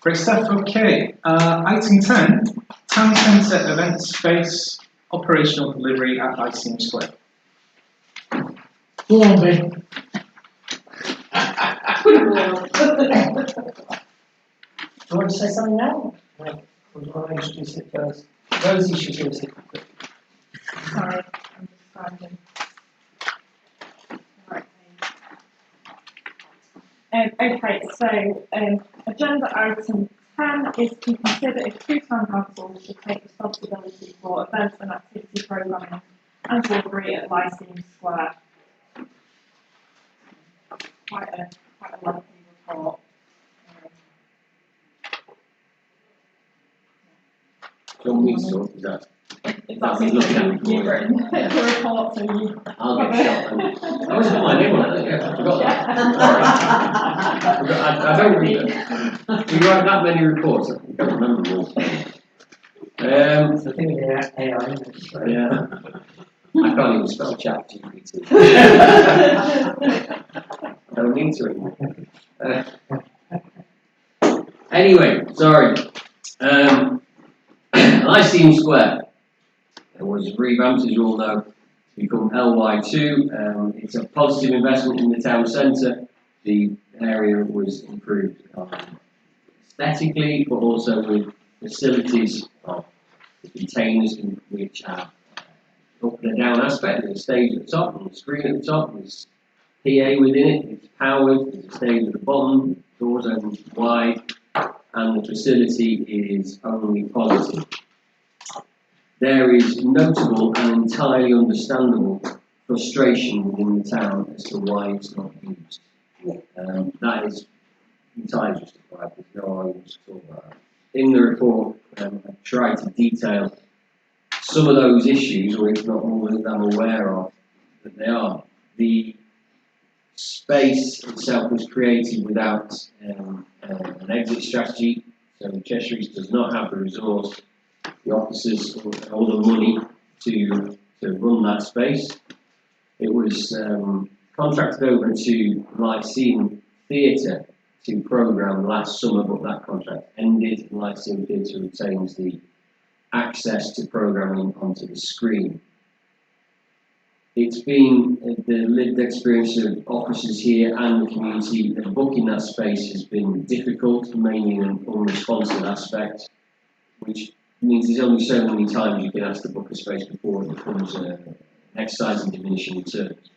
Great stuff, okay. Item 10, Town Centre Event Space Operational Delivery at Lyceum Square. Go on, Ben. Do you want to say something now? No. Or do you want to introduce it first? Rosie should introduce it quickly. Sorry, I'm just finding. Right. Okay, so agenda item 10 is to consider if two town councils should take responsibility for events and activity programming and delivery at Lyceum Square. Quite a lengthy report. John Weeks, is that? If that's He's looking at something you've written the report, so you. I'll get shot then. I always put my name on it, I forgot that. Sorry. I don't read it. We write that many reports, I don't remember them all. It's the thing with the AI, isn't it? So- Yeah. I can't even spell chat GPT. I don't need to anymore. Anyway, sorry. Lyceum Square. It was revamped, as you all know, to become LY2. It's a positive investment in the town centre. The area was improved aesthetically, but also with facilities of the containers, which have up and down aspect. There's a stage at the top and a screen at the top. There's PA within it. It's powered. There's a stage at the bottom. Doors open wide, and the facility is only positive. There is notable and entirely understandable frustration within the town as to why it's not used. That is entirely justified. There's no argument to talk about that. In the report, I tried to detail some of those issues, or if not all that I'm aware of, that they are. The space itself was created without an exit strategy, so Cheshire East does not have the resource, the officers, or the money to run that space. It was contracted over to Lyceum Theatre to programme last summer, but that contract ended, and Lyceum Theatre retains the access to programming onto the screen. It's been the lived experience of officers here and the community that booking that space has been difficult, mainly in an unresponsive aspect, which means there's only so many times you can ask to book a space before it becomes an exercise in diminishing returns.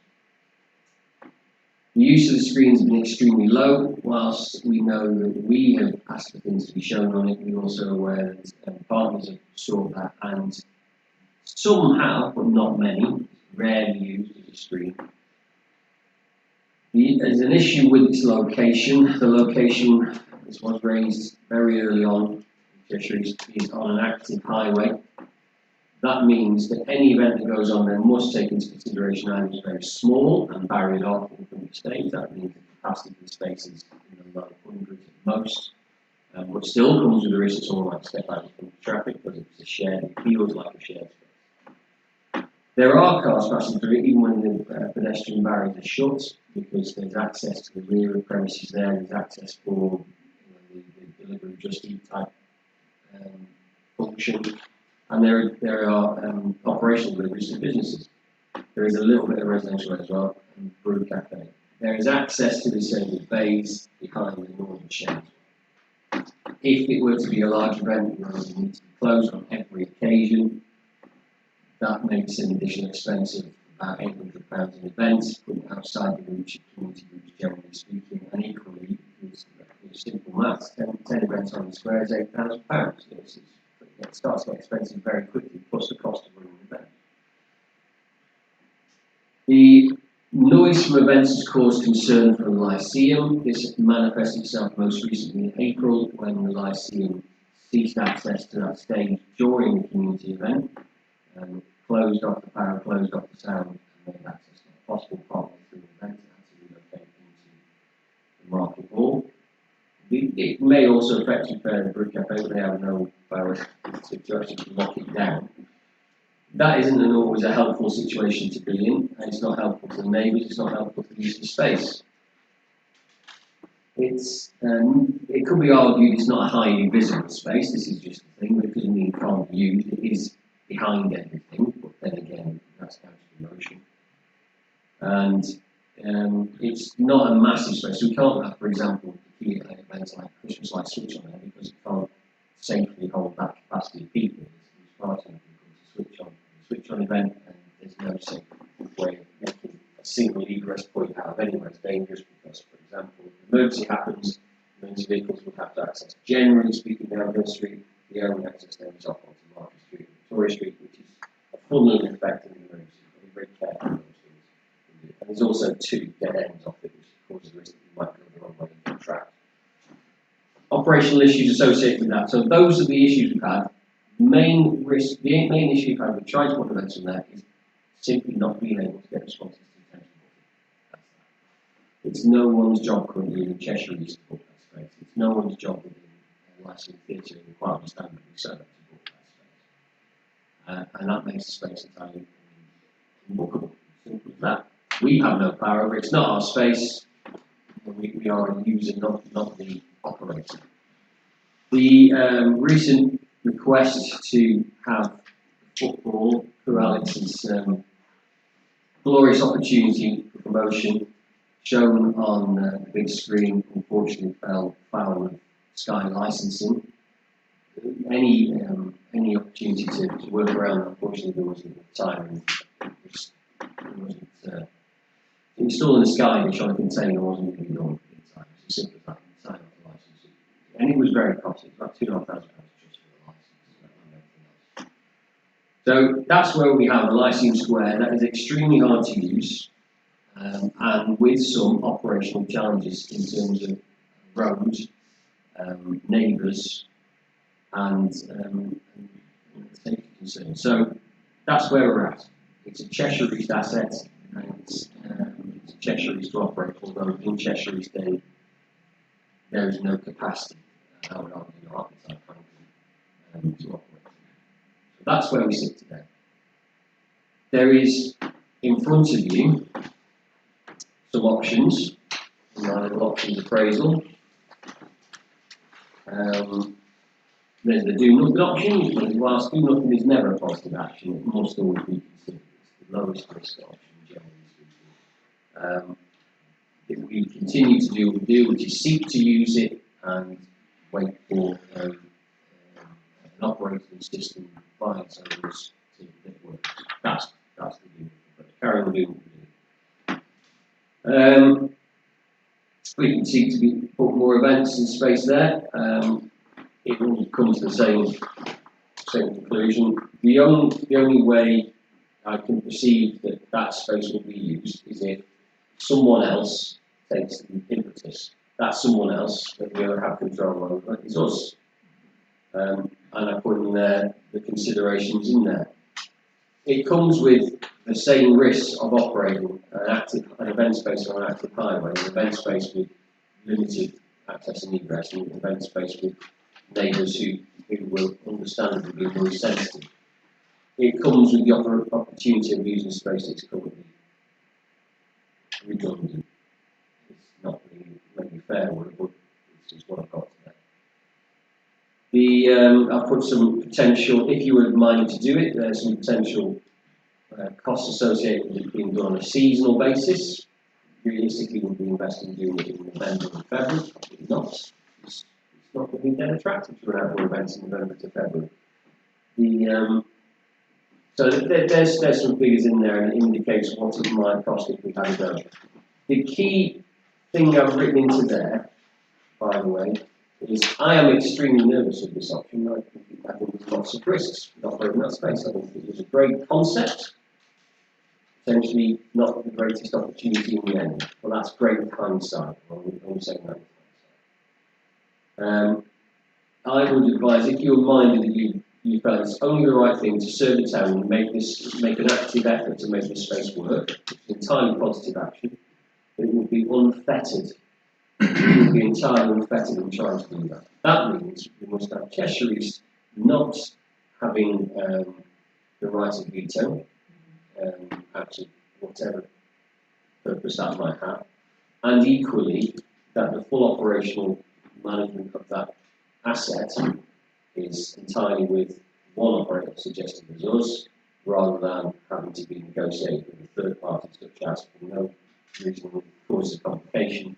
The use of the screen has been extremely low. Whilst we know that we have asked for things to be shown on it, we're also aware that partners have sought that, and some have, but not many, rarely used as a screen. There's an issue with its location. The location, this was raised very early on, is on an active highway. That means that any event that goes on there must take into consideration either it's very small and barriered off in front of the stage. That means the capacity of the space is in the low hundreds at most. But still comes with the risk that someone might step out into traffic because it's a shared, it feels like a shared space. There are cars passing through it even when the pedestrian barriers are shut, because there's access to the rear of premises there, there's access for the delivery of Just Eat type function, and there are operational deliveries to businesses. There is a little bit of residential as well, and brew cafe. There is access to disabled bays behind the northern sheds. If it were to be a large event, it would need to be closed on every occasion. That makes an additional expense of about £800 an event, putting outside the reach of community groups, generally speaking, and equally, it's simple maths, 10 events on the square is £8,000. It starts to get expensive very quickly, plus the cost of running an event. The noise from events has caused concern for the Lyceum. This manifested itself most recently in April when the Lyceum ceased access to that stage during the community event, closed off the power, closed off the sound, and made access not possible partly through the event and to relocate into the market hall. It may also affect you further, Brew Cafe, but they have no power to actually lock it down. That isn't always a helpful situation to be in, and it's not helpful to the neighbours, it's not helpful to the use of space. It could be argued it's not a highly visible space, this is just the thing, but it doesn't mean it can't be used, it is behind everything, but then again, that's down to the motion. And it's not a massive space, so we can't have, for example, events like Christmas light switch on there because it can't safely hold that capacity of people. It's far too many people to switch on event, and there's no safe way of making a single egress point out of anywhere. It's dangerous because, for example, if an emergency happens, emergency vehicles would have to access, generally speaking, down Hill Street. The only access there is off onto Market Street, Victoria Street, which is a funneling effect in the emergency. You've got to be very careful with those things. And there's also two dead ends off it, which causes the risk that you might go the wrong way and get trapped. Operational issues associated with that. So those are the issues we've had. The main issue we've had with transport events on there is simply not being able to get responses to detention. It's no one's job currently in Cheshire East to book that space. It's no one's job within Lyceum Theatre and Inquiry Standard so to book that space. And that makes the space entirely unbookable. Simple as that. We have no power over it. It's not our space. We are a user, not the operator. The recent request to have football through Alex's glorious opportunity for promotion shown on the big screen unfortunately fell foul of Sky licensing. Any opportunity to work around that, unfortunately there wasn't time, and it wasn't installing a Sky dish on a container wasn't going to be done in time. It's as simple as that. Sign off the license, and it was very costly. It was about £2,500 just for the license and everything else. So that's where we have the Lyceum Square. That is extremely hard to use, and with some operational challenges in terms of roads, neighbours, and safety concerns. So that's where we're at. It's a Cheshire East asset, and it's Cheshire East to operate, although in Cheshire East there is no capacity, I would argue, no appetite, frankly, to operate. So that's where we sit today. There is in front of you some options in our little options appraisal. There's the do nothing option, but whilst do nothing is never a positive action, it must always be considered. It's the lowest risk option, generally speaking. If we continue to do what we do, which is seek to use it and wait for an operating system by its owners to work. That's the view. But carry on doing what we do. We can seek to put more events in space there. It will come to the same conclusion. The only way I can perceive that space will be used is if someone else takes the impetus. That someone else that we have control over is us. And I put in there the considerations in there. It comes with the same risks of operating an event space on an active highway, an event space with limited access and egress and event space with neighbours who will understandably be more sensitive. It comes with the opportunity of using space that's currently redundant. It's not really maybe fair word, but it's what I've got today. I've put some potential, if you were minded to do it, there's some potential costs associated with it being done on a seasonal basis. Realistically, we'll be investing in doing it in November and February. Probably not. It's not going to be that attractive to run outdoor events in November to February. So there's some figures in there, and it indicates what it might cost if we had a go. The key thing I've written into there, by the way, is I am extremely nervous of this option. I think there's lots of risks with operating that space. I think it was a great concept, potentially not the greatest opportunity in the end. Well, that's great hindsight. I'm saying that. I would advise, if you're minded that you felt it's only the right thing to serve the town and make an active effort to make this space work, it's entirely positive action, but it would be unfettered. It would be entirely unfettered in trying to do that. That means we must have Cheshire East not having the right of veto, actually whatever purpose that might have, and equally that the full operational management of that asset is entirely with one operator suggested as us, rather than having to be negotiated with a third party such as, for no reason, cause of complication,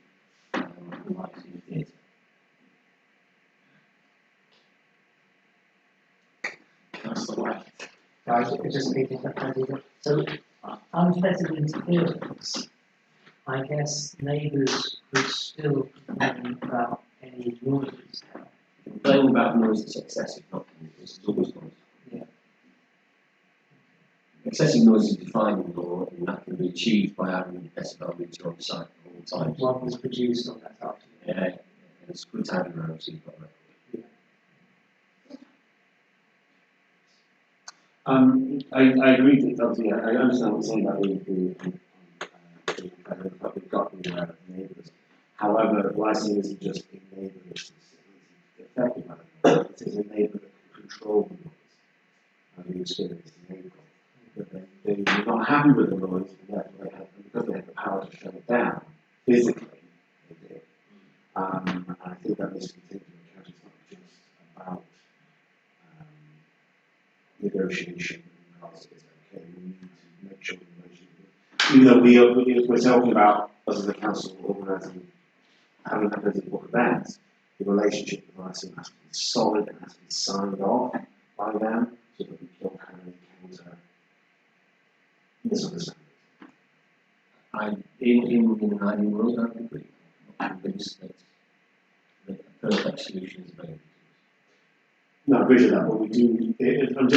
the likes in the theatre. That's the way. Guys, just thinking that idea. So, unfettered interference, I guess neighbours could still complain about any noise. Complaining about noise that's excessive, not noise, it's always noise. Yeah. Excessive noise is defined in law, and that can be achieved by having a decibel meter on site at all times. One was produced on that afternoon. Yeah, and it's good to have your own, so you've got that. I agree with obviously, I understand what you're saying about we've got the neighbours. However, what I see isn't just a neighbour that's affected by the noise, it is a neighbour that can control the noise. And we experience the neighbour. But they're not happy with the noise, and therefore and because they have the power to shut it down, physically, they do. And I think that needs to be taken into account. It's not just about negotiation and cost. It's okay, we need to make sure the relationship, even though we're talking about us as a council organising, having a political event, the relationship with ICM has to be solid and has to be signed off by them so that we don't have any counter misunderstandings. In an ideal world, I would agree. I'm not convinced that a perfect solution is available. No, I appreciate that, but we do. I'm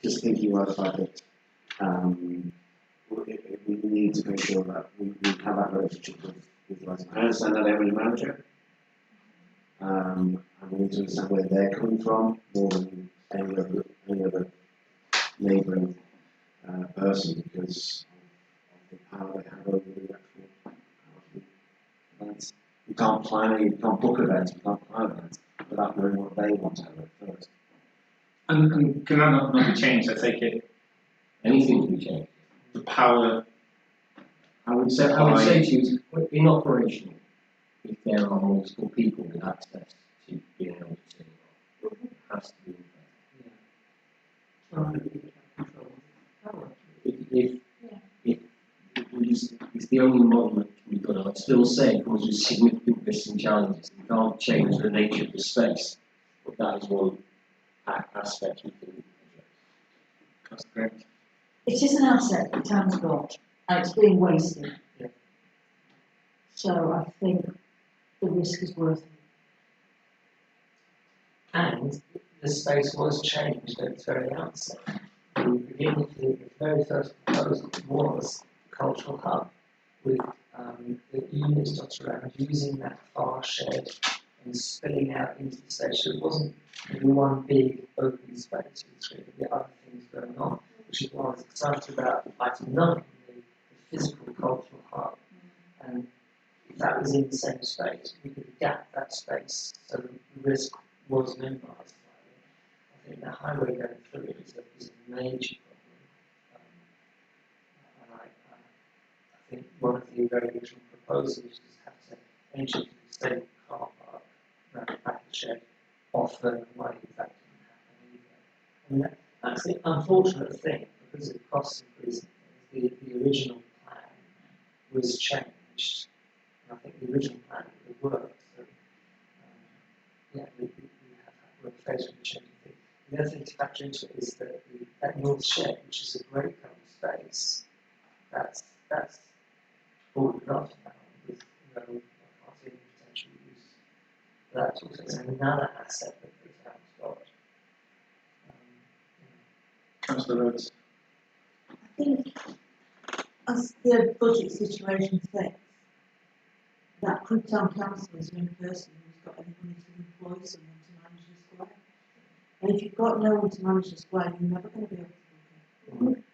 just thinking about the fact that we need to make sure that we have that relationship with us. I understand that every manager, and we need to understand where they're coming from more than any other neighbouring person, because of the power they have over the actual events. You can't plan, you can't book events, you can't plan events without knowing what they want to have at first. And can that not be changed? I take it Anything can be changed. the power. I would say to you, in operation, if there are multiple people with access to being able to turn it on, it has to be It's the only model that can be done. I'd still say it comes with significant risks and challenges. You can't change the nature of the space, but that is one aspect we can address. That's great. It is an asset the town's got, and it's being wasted. Yeah. So I think the risk is worth it. And the space was changed at its very outset. The very first proposal was cultural hub, with the units dotted around using that far shed and spilling out into the station. It wasn't one big open space with the other things going on, which is why I was excited about item 9, the physical cultural hub. And if that was in the same space, we could gap that space, so the risk was minimised. I think the highway going through it is a major problem. And I think one of the very original proposals is have to enter the state car park around the back of the shed off the way. That didn't happen either. And that's the unfortunate thing, because of cost increasing things. The original plan was changed, and I think the original plan would have worked. So, yeah, we're faced with a changing thing. The other thing to factor into it is that that north shed, which is a great common space, that's boarded off now with I can't see any potential use. That's also another asset that the town's got. Councillor Rhodes. I think as the budget situation fits, that Crewe Town Council is the only person who's got any money to employ someone to manage the square. And if you've got no one to manage the square, you're never going to be able to do it.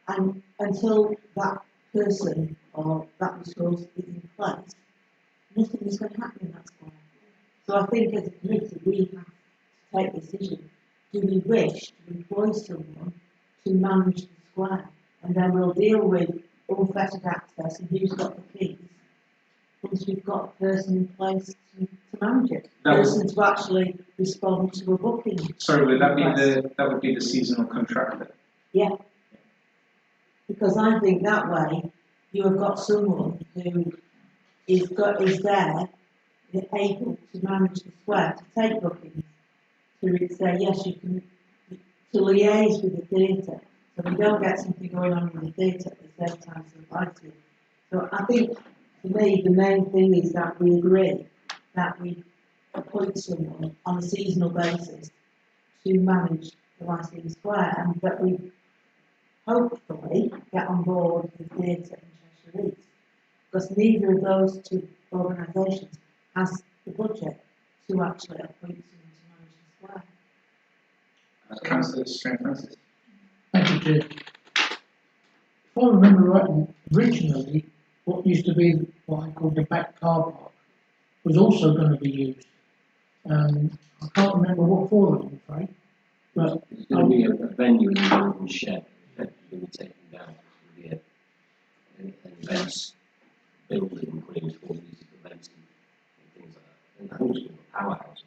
And until that person or that resource is in place, nothing is going to happen in that square. So I think as a committee we have to take a decision. Do we wish to employ someone to manage the square? And then we'll deal with unfettered access and who's got the keys once we've got a person in place to manage it. That would- Person to actually respond to a booking. Sorry, would that be request. that would be the seasonal contractor? Yeah. Because I think that way you have got someone who is there, able to manage the square, to take bookings, to say yes, you can, to liaise with the theatre, so we don't get something going on in the theatre at the same time as the lighting. So I think for me the main thing is that we agree that we appoint someone on a seasonal basis to manage the Lyceum Square, and that we hopefully get on board the theatre in Cheshire East, because neither of those two organisations has the budget to actually appoint someone to manage the square. Councillor Strange Francis. Thank you, Chair. If I remember rightly, originally, what used to be what I called the back car park was also going to be used. I can't remember what for, I'm afraid. But It's going to be a venue in the open shed, that will be taken down. It will be an events building, putting for music events and things like that. And I think it's called a powerhouse.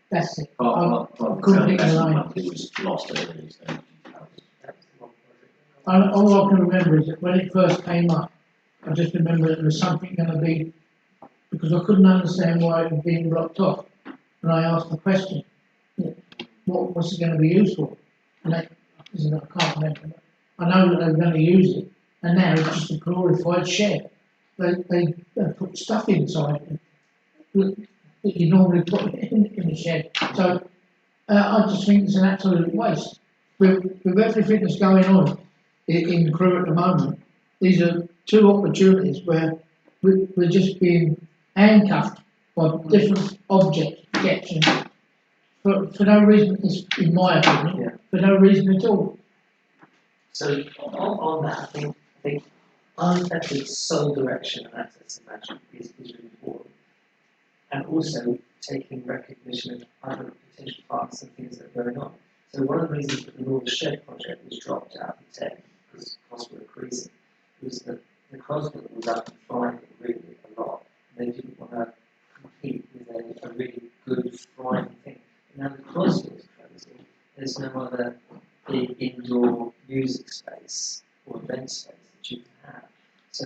that's it. Part I of the couldn't town think of the investment name. fund, it was lost at early stage. All I can remember is that when it first came up, I just remember that there was something going to be, because I couldn't understand why it was being blocked off. And I asked the question, what was it going to be used for? And I can't remember. I know that they were going to use it, and now it's just a glorified shed. They put stuff inside that you normally put in a shed. So I just think it's an absolute waste. With everything that's going on in Crewe at the moment, these are two opportunities where we're just being handcuffed by different objects, projections, for no reason, in my opinion, for no reason at all. So on that, I think unfettered sole direction and access to management is really important. And also taking recognition of other potential partners and things that are going on. So one of the reasons that the North Shed project was dropped out of the 10 because costs were increasing was that the Crosby was up and flying really a lot. And they didn't want to compete with a really good flying thing. And now the Crosby is closing. There's no other big indoor music space or event space that you can have. So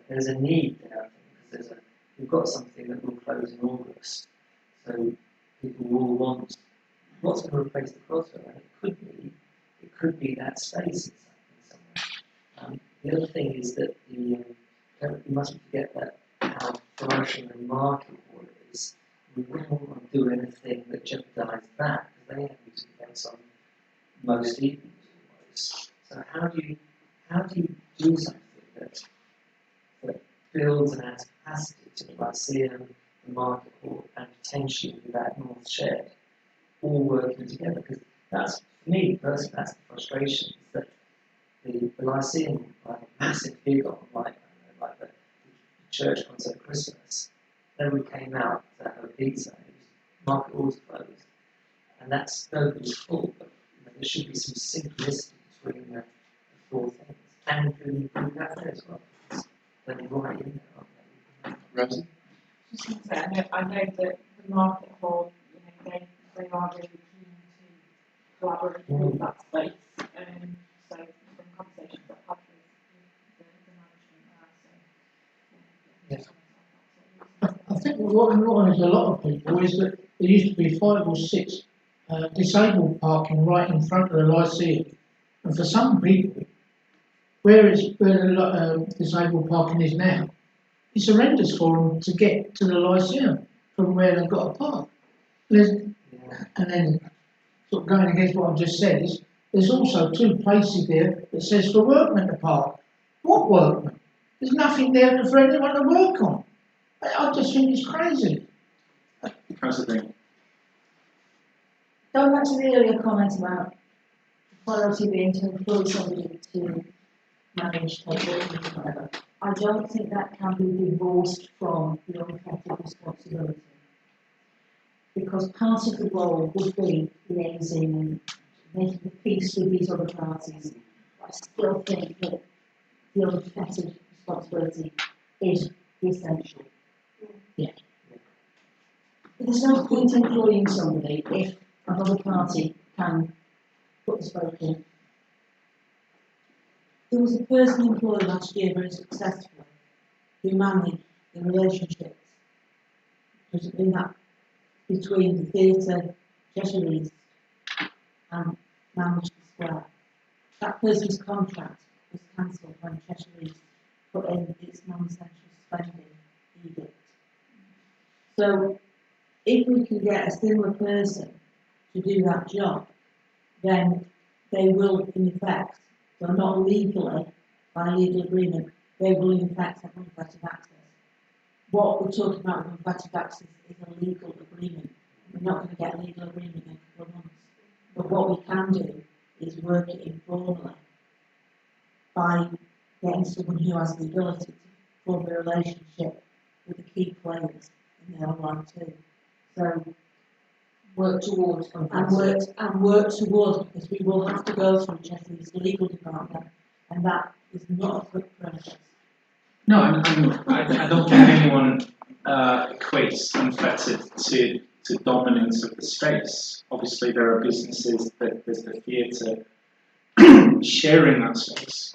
there's a need there, I think, because we've got something that will close in August. So people will want what's going to replace the Crosby, and it could be that space in somewhere. The other thing is that you mustn't forget that how promotional and market all it is. We wouldn't want to do anything that jeopardised that, because they have music events on most evenings almost. So how do you do something that builds and adds capacity to the Lyceum, the market hall, and potentially that North Shed all working together? Because that's, for me personally, that's the frustration, is that the Lyceum, like a massive big on like the church concert at Christmas, then we came out to have a pizza, market always closed, and that's nobody's fault, but there should be some simplicity between the four things, and you can include that there as well, because they're right in there, aren't they? Rosie? Just going to say, I know that the market hall, they are really keen to collaborate with that space. So from conversations that I've had with the management there, I think what annoys a lot of people is that there used to be 5 or 6 disabled parking right in front of the Lyceum. And for some people, where the disabled parking is now, it's horrendous for them to get to the Lyceum from where they've got to park. And then, sort of going against what I've just said, there's also 2 places there that says for workmen to park. What workmen? There's nothing there for anyone to work on. I just think it's crazy. Councillor Green. Going back to the earlier comment about the priority being to employ somebody to manage technology or whatever, I don't think that can be divorced from the unfettered responsibility. Because part of the role would be liaising and making the peace with these other parties. I still think that the unfettered responsibility is essential. Yeah. But there's no point employing somebody if another party can put the spoke in. There was a person employed last year very successfully who managed the relationships in that between the theatre, Cheshire East and Manchester Square. That person's contract was cancelled when Cheshire East put in its non-essential spending edict. So if we can get a similar person to do that job, then they will in effect, so not legally, by legal agreement, they will in effect have unfettered access. What we're talking about with unfettered access is a legal agreement. We're not going to get a legal agreement in a couple of months. But what we can do is work it informally by getting someone who has the ability to form a relationship with the key players in the online too. So Work towards and work towards, because we will have to go through Cheshire's legal department, and that is not a quick process. No, I don't think anyone equates unfettered to dominance of the space. Obviously, there are businesses that there's the theatre sharing that space.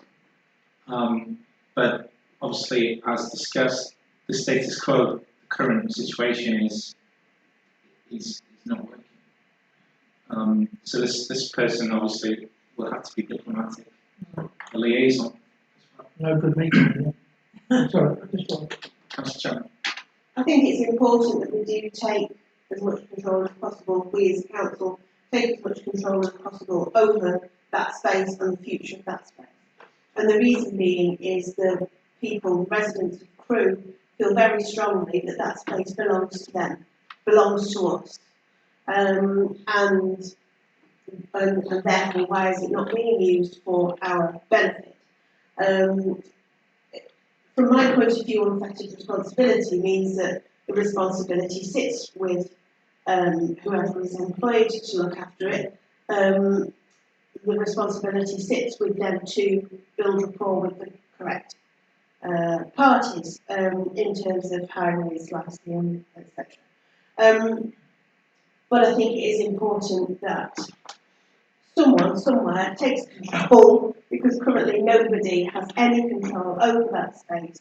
But obviously, as discussed, the status quo, the current situation is not working. So this person obviously will have to be diplomatic, a liaison. No good meeting. Sorry, just one. Councillor Chairman. I think it's important that we do take as much control as possible, we as a council take as much control as possible over that space and the future of that space. And the reason being is the people, residents of Crewe, feel very strongly that that space belongs to them, belongs to us. And therefore, why is it not being used for our benefit? From my point of view, unfettered responsibility means that the responsibility sits with whoever is employed to look after it. The responsibility sits with them to build rapport with the correct parties in terms of highways, Lyceum, etc. But I think it is important that someone somewhere takes control, because currently nobody has any control over that space,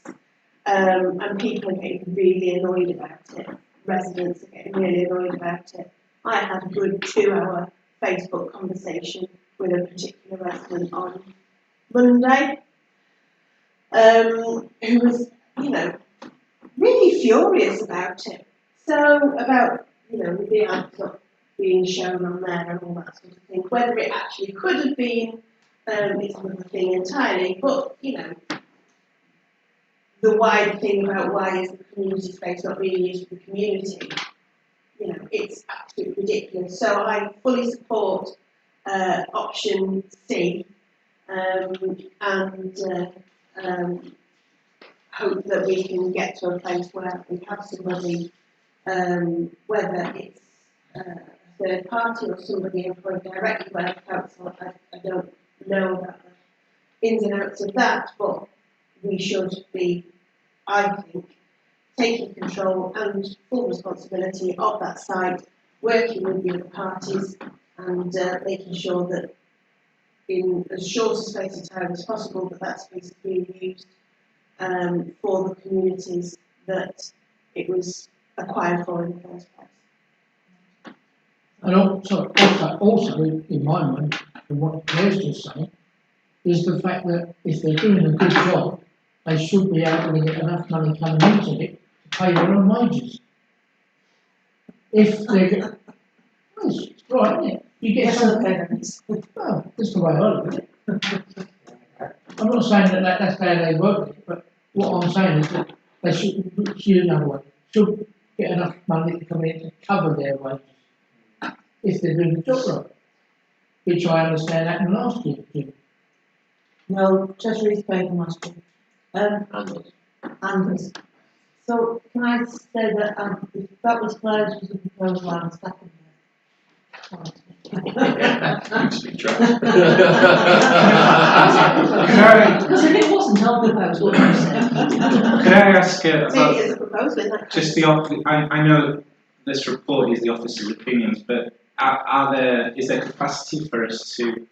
and people are getting really annoyed about it. Residents are getting really annoyed about it. I had a good 2-hour Facebook conversation with a particular resident on Monday, who was, really furious about it. So about, the ads not being shown on there and all that sort of thing. Whether it actually could have been, is another thing entirely. But, the wider thing about why is the community space not being used for the community, it's absolutely ridiculous. So I fully support option C, and hope that we can get to a place where we have somebody, whether it's a third party or somebody employed directly by the council. I don't know about the ins and outs of that, but we should be, I think, taking control and full responsibility of that site, working with the other parties and making sure that in as short a space of time as possible that space is being used for the communities that it was acquired for in the first place. And also in my mind, from what Claire's just saying, is the fact that if they're doing a good job, they should be able to get enough money coming into it to pay their own wages. If they get, well, it's right, isn't it? You get some parents. well, that's the way I look at it. I'm not saying that's how they work it, but what I'm saying is that they should get enough money to come in to cover their wages if they're doing the job right, which I understand happened last year too. No, Cheshire East paid them last year. Anders. So can I say that if that was Claire's was a proposal, I was second. Because if it wasn't, I'll propose what you said. Could I ask about Maybe it's a proposal in that just I know this report is the officer's opinions, but is there capacity for us to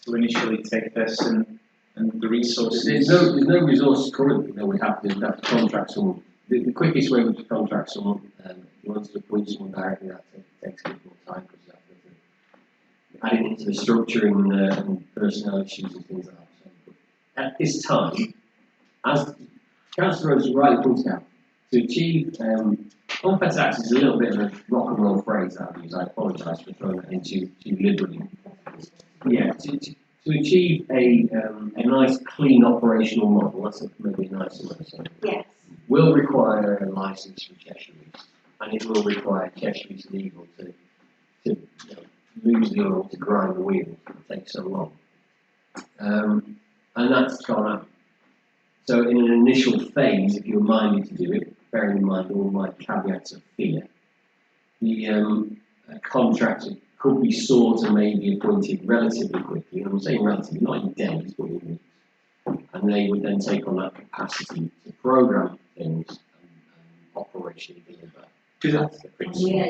initially take this and the resources? There's no resource currently that we have to contract someone. The quickest way would be to contract someone, if you want to appoint someone directly, that takes a bit more time because you have to add it into the structure and personnel issues and things like that. So, at this time, as Councillor Rose rightly pointed out, to achieve unfair tax is a little bit of a rock and roll phrase that I use. I apologise for throwing that into too liberally. Yeah, to achieve a nice clean operational model, that's maybe a nicer way of saying it. Yes. Will require a licence from Cheshire East, and it will require Cheshire East legal to lose the oil to grind the wheel. It takes so long, and that's gone up. So in an initial phase, if you're minded to do it, bearing in mind all my caveats of fear, the contractor could be sought and maybe appointed relatively quickly. And I'm saying relatively, not in days, but in weeks. And they would then take on that capacity to program things and operationally deliver. That's the principle.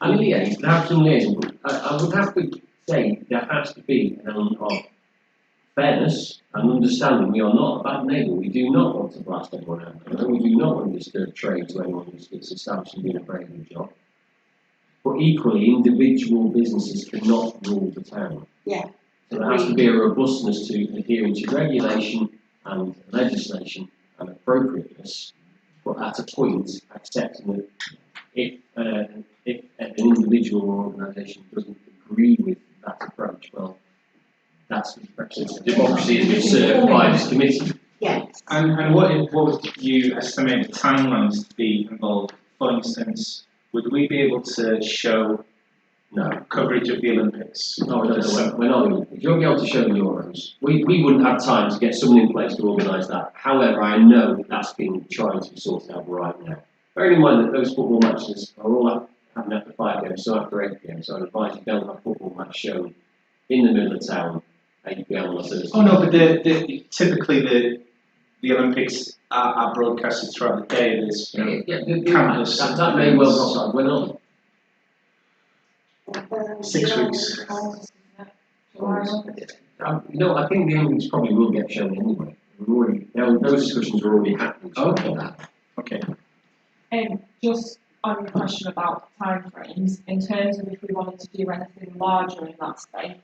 And liaise, there have some liaison. I would have to say there has to be an element of fairness and understanding. We are not a bad neighbour. We do not want to blast anyone out there. We do not want to disturb trade to anyone who's established and doing a very good job. But equally, individual businesses cannot rule the town. Yeah. So there has to be a robustness to adhering to regulation and legislation and appropriateness, but at a point accepting that if an individual or organisation doesn't agree with that approach, well, that's democracy has been served by this committee. Yeah. And what would you estimate the timelines to be involved? For instance, would we be able to show coverage of the Olympics? No, we're not Olympics. You won't be able to show the Euros. We wouldn't have time to get someone in place to organise that. However, I know that's been trying to be sorted out right now. Bearing in mind that those football matches are all happening after 5 p.m, so after 8 p.m, so I'd advise you don't have a football match shown in the middle of town 8 p.m. on a Thursday. Oh no, but typically the Olympics are broadcasted throughout the day. There's campus. That may well cross over. When on? 6 weeks. I think the Olympics probably will get shown anyway. Those discussions are already happening. Okay. Just on your question about timeframes, in terms of if we wanted to do anything larger in that space,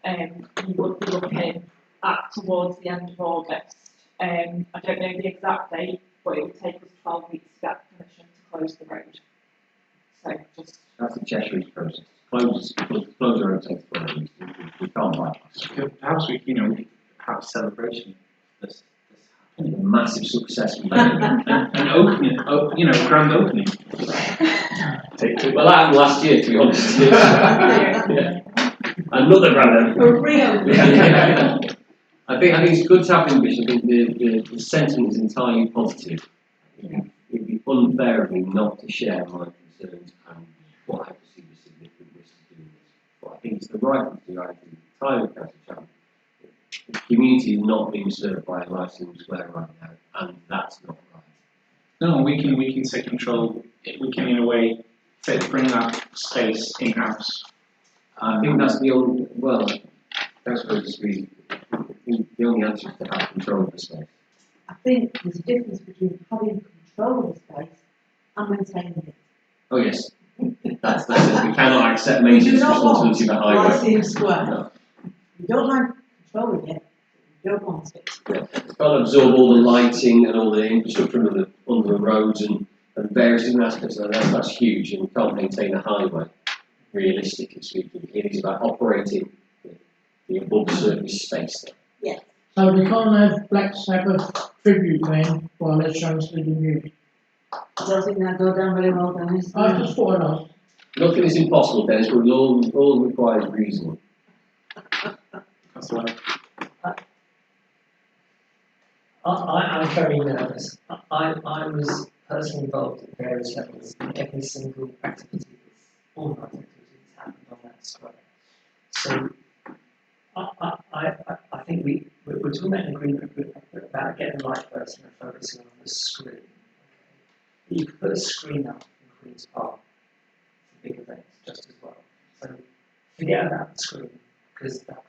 we would be looking at towards the end of August. I don't know the exact date, but it would take us 12 weeks to get permission to close the road. So That's the Cheshire East process. Close the road takes 12 weeks. We can't bypass. Perhaps we have a celebration of this A massive success. an opening, grand opening. Well, that happened last year, to be honest. Yeah. Another grand opening. I think it's good to have ambition. I think the sentiment is entirely positive. It'd be unfair of me not to share my concerns and what I perceive as significant risks to doing this. But I think it's the right thing to do. I think entirely Councillor Chapman. The community is not being served by a Lyceum Square right now, and that's not right. No, we can take control. We can, in a way, bring that space in house. I think that's the only. Well, that's what it's really. The only answer is to have control of the space. I think there's a difference between having control of the space and maintaining it. Oh yes, that's it. We cannot accept We do maintenance not want responsibility of the highway. Lyceum Square. No. We don't mind controlling it, we don't want it. Yeah. It's got to absorb all the lighting and all the infrastructure under the roads and various different aspects of that. That's huge, and we can't maintain a highway, realistically speaking. It is about operating the above surface space there. So we can't have Black Sabbath tribute then while they're showing sleeping beauty. I don't think that'd go down very well, Dennis. I just thought I'd ask. Nothing is impossible, Dennis, but all requires reason. That's the way. I'm very nervous. I was personally involved at various levels in every single activity that's organised activity that's happened on that square. So I think we're talking about an agreement about getting the right person and focusing on the screen. Okay. You could put a screen up in Queen's Park for big events just as well. So forget about the screen, because that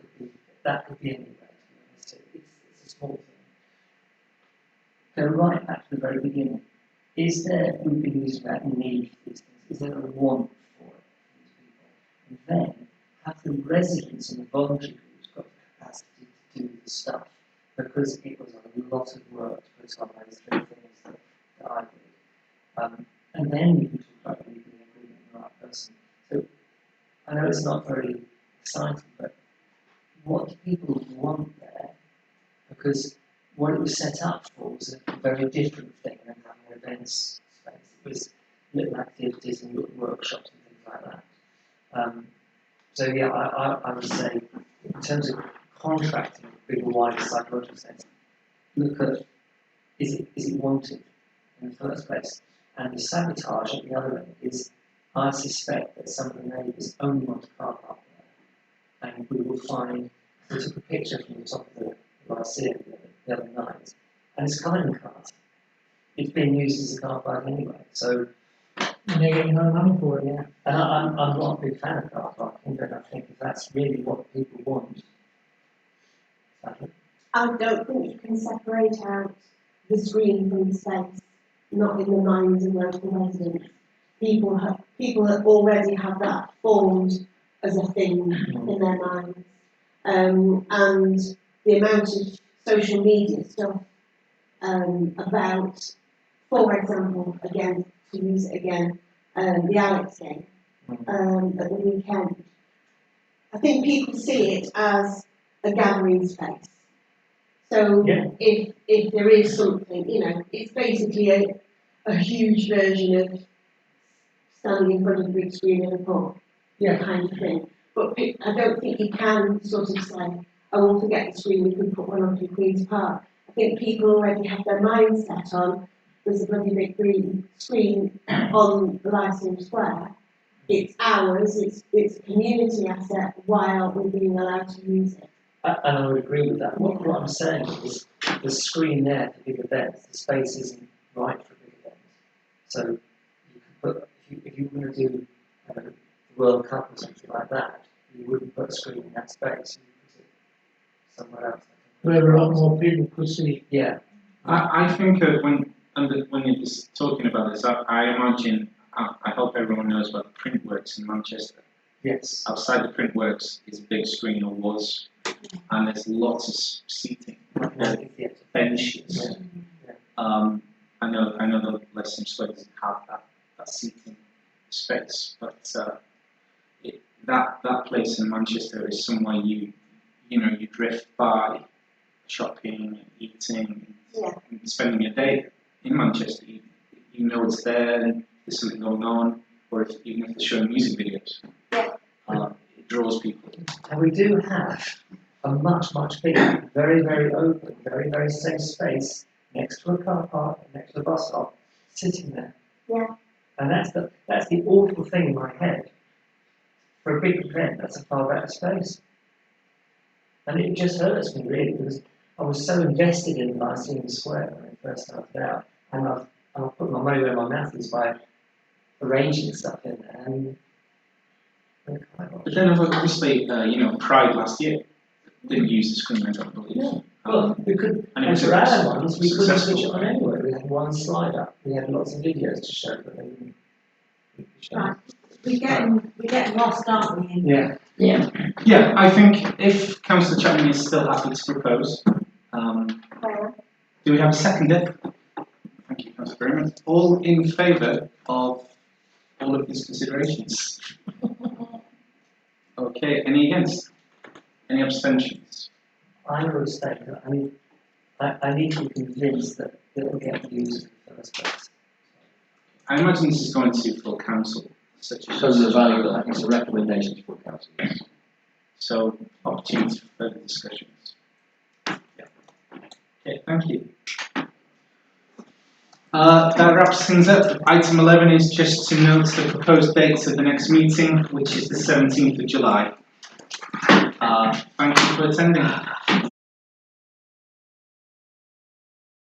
could be anywhere, to be honest. It's a small thing. Go right back to the very beginning. We've been using that need for these things, is there a want for it for these people? And then have the residents and the voluntary groups got the capacity to do the stuff, because it was a lot of work to put on those three things that I did. And then you can talk about legal agreement with the right person. So I know it's not very exciting, but what do people want there? Because what it was set up for was a very different thing than having an events space. It was little activities and little workshops and things like that. So yeah, I would say, in terms of contracting with a wider psychological sense, look at, is it wanted in the first place? And the sabotage at the other end is, I suspect that some of the neighbours only want a car park there. And we will find, we took a picture from the top of the Lyceum the other night, and it's climbing cars. It's being used as a car park anyway, so. And they're getting no money for it, yeah. And I'm not a big fan of car parking, but I think if that's really what people want. I don't think you can separate out the screen from the space, not in the minds of local residents. People that already have that formed as a thing in their minds. And the amount of social media stuff about, for example, again, to use it again, the Alex game at the weekend. I think people see it as a gathering space. So Yeah. if there is something, it's basically a huge version of standing in front of the big screen in a pub, kind of thing. But I don't think you can sort of say, oh, we'll forget the screen, we can put one up in Queen's Park. I think people already have their minds set on, there's a bloody big green screen on the Lyceum Square. It's ours, it's a community asset, why aren't we being allowed to use it? And I would agree with that. What I'm saying is, the screen there for big events, the space isn't right for big events. So you could put, if you were going to do the World Cup or something like that, you wouldn't put a screen in that space, you would put it somewhere else. Where a lot more people could see. Yeah. I think when you're just talking about this, I imagine, I hope everyone knows about the Printworks in Manchester. Yes. Outside the Printworks is a big screen, or was, and there's lots of seating, benches. Yeah. I know the Lyceum Square doesn't have that seating space, but that place in Manchester is somewhere you drift by, shopping, eating, and spending a day in Manchester. You know it's there, and there's something going on, or even if they're showing music videos, it draws people. And we do have a much, much bigger, very, very open, very, very safe space next to a car park, next to a bus stop, sitting there. Yeah. And that's the awful thing in my head. For a big event, that's a far better space. And it just hurts me really, because I was so invested in Lyceum Square when it first started out, and I've put my money where my mouth is by arranging stuff in there. And But then obviously, Pride last year didn't use the screen, I don't believe. Yeah. Well, we could, and it and was for our ones, we couldn't successful. switch it on anyway. We had one slide up. We had lots of videos to show, but they didn't. Right. We're getting lost, aren't we? Yeah. Yeah, I think if Councillor Chapman is still happy to propose, do we have a seconder? Thank you, Councillor Freeman. All in favour of all of these considerations? Okay, any against? Any abstentions? I will say that I need to be convinced that it will get used in the first place. I imagine this is going to full council, such as. So the value of that is a recommendation to full council. So, opportunity for further discussions. Okay, thank you. That wraps things up. Item 11 is just to note the proposed dates of the next meeting, which is the 17th of July. Thank you for attending.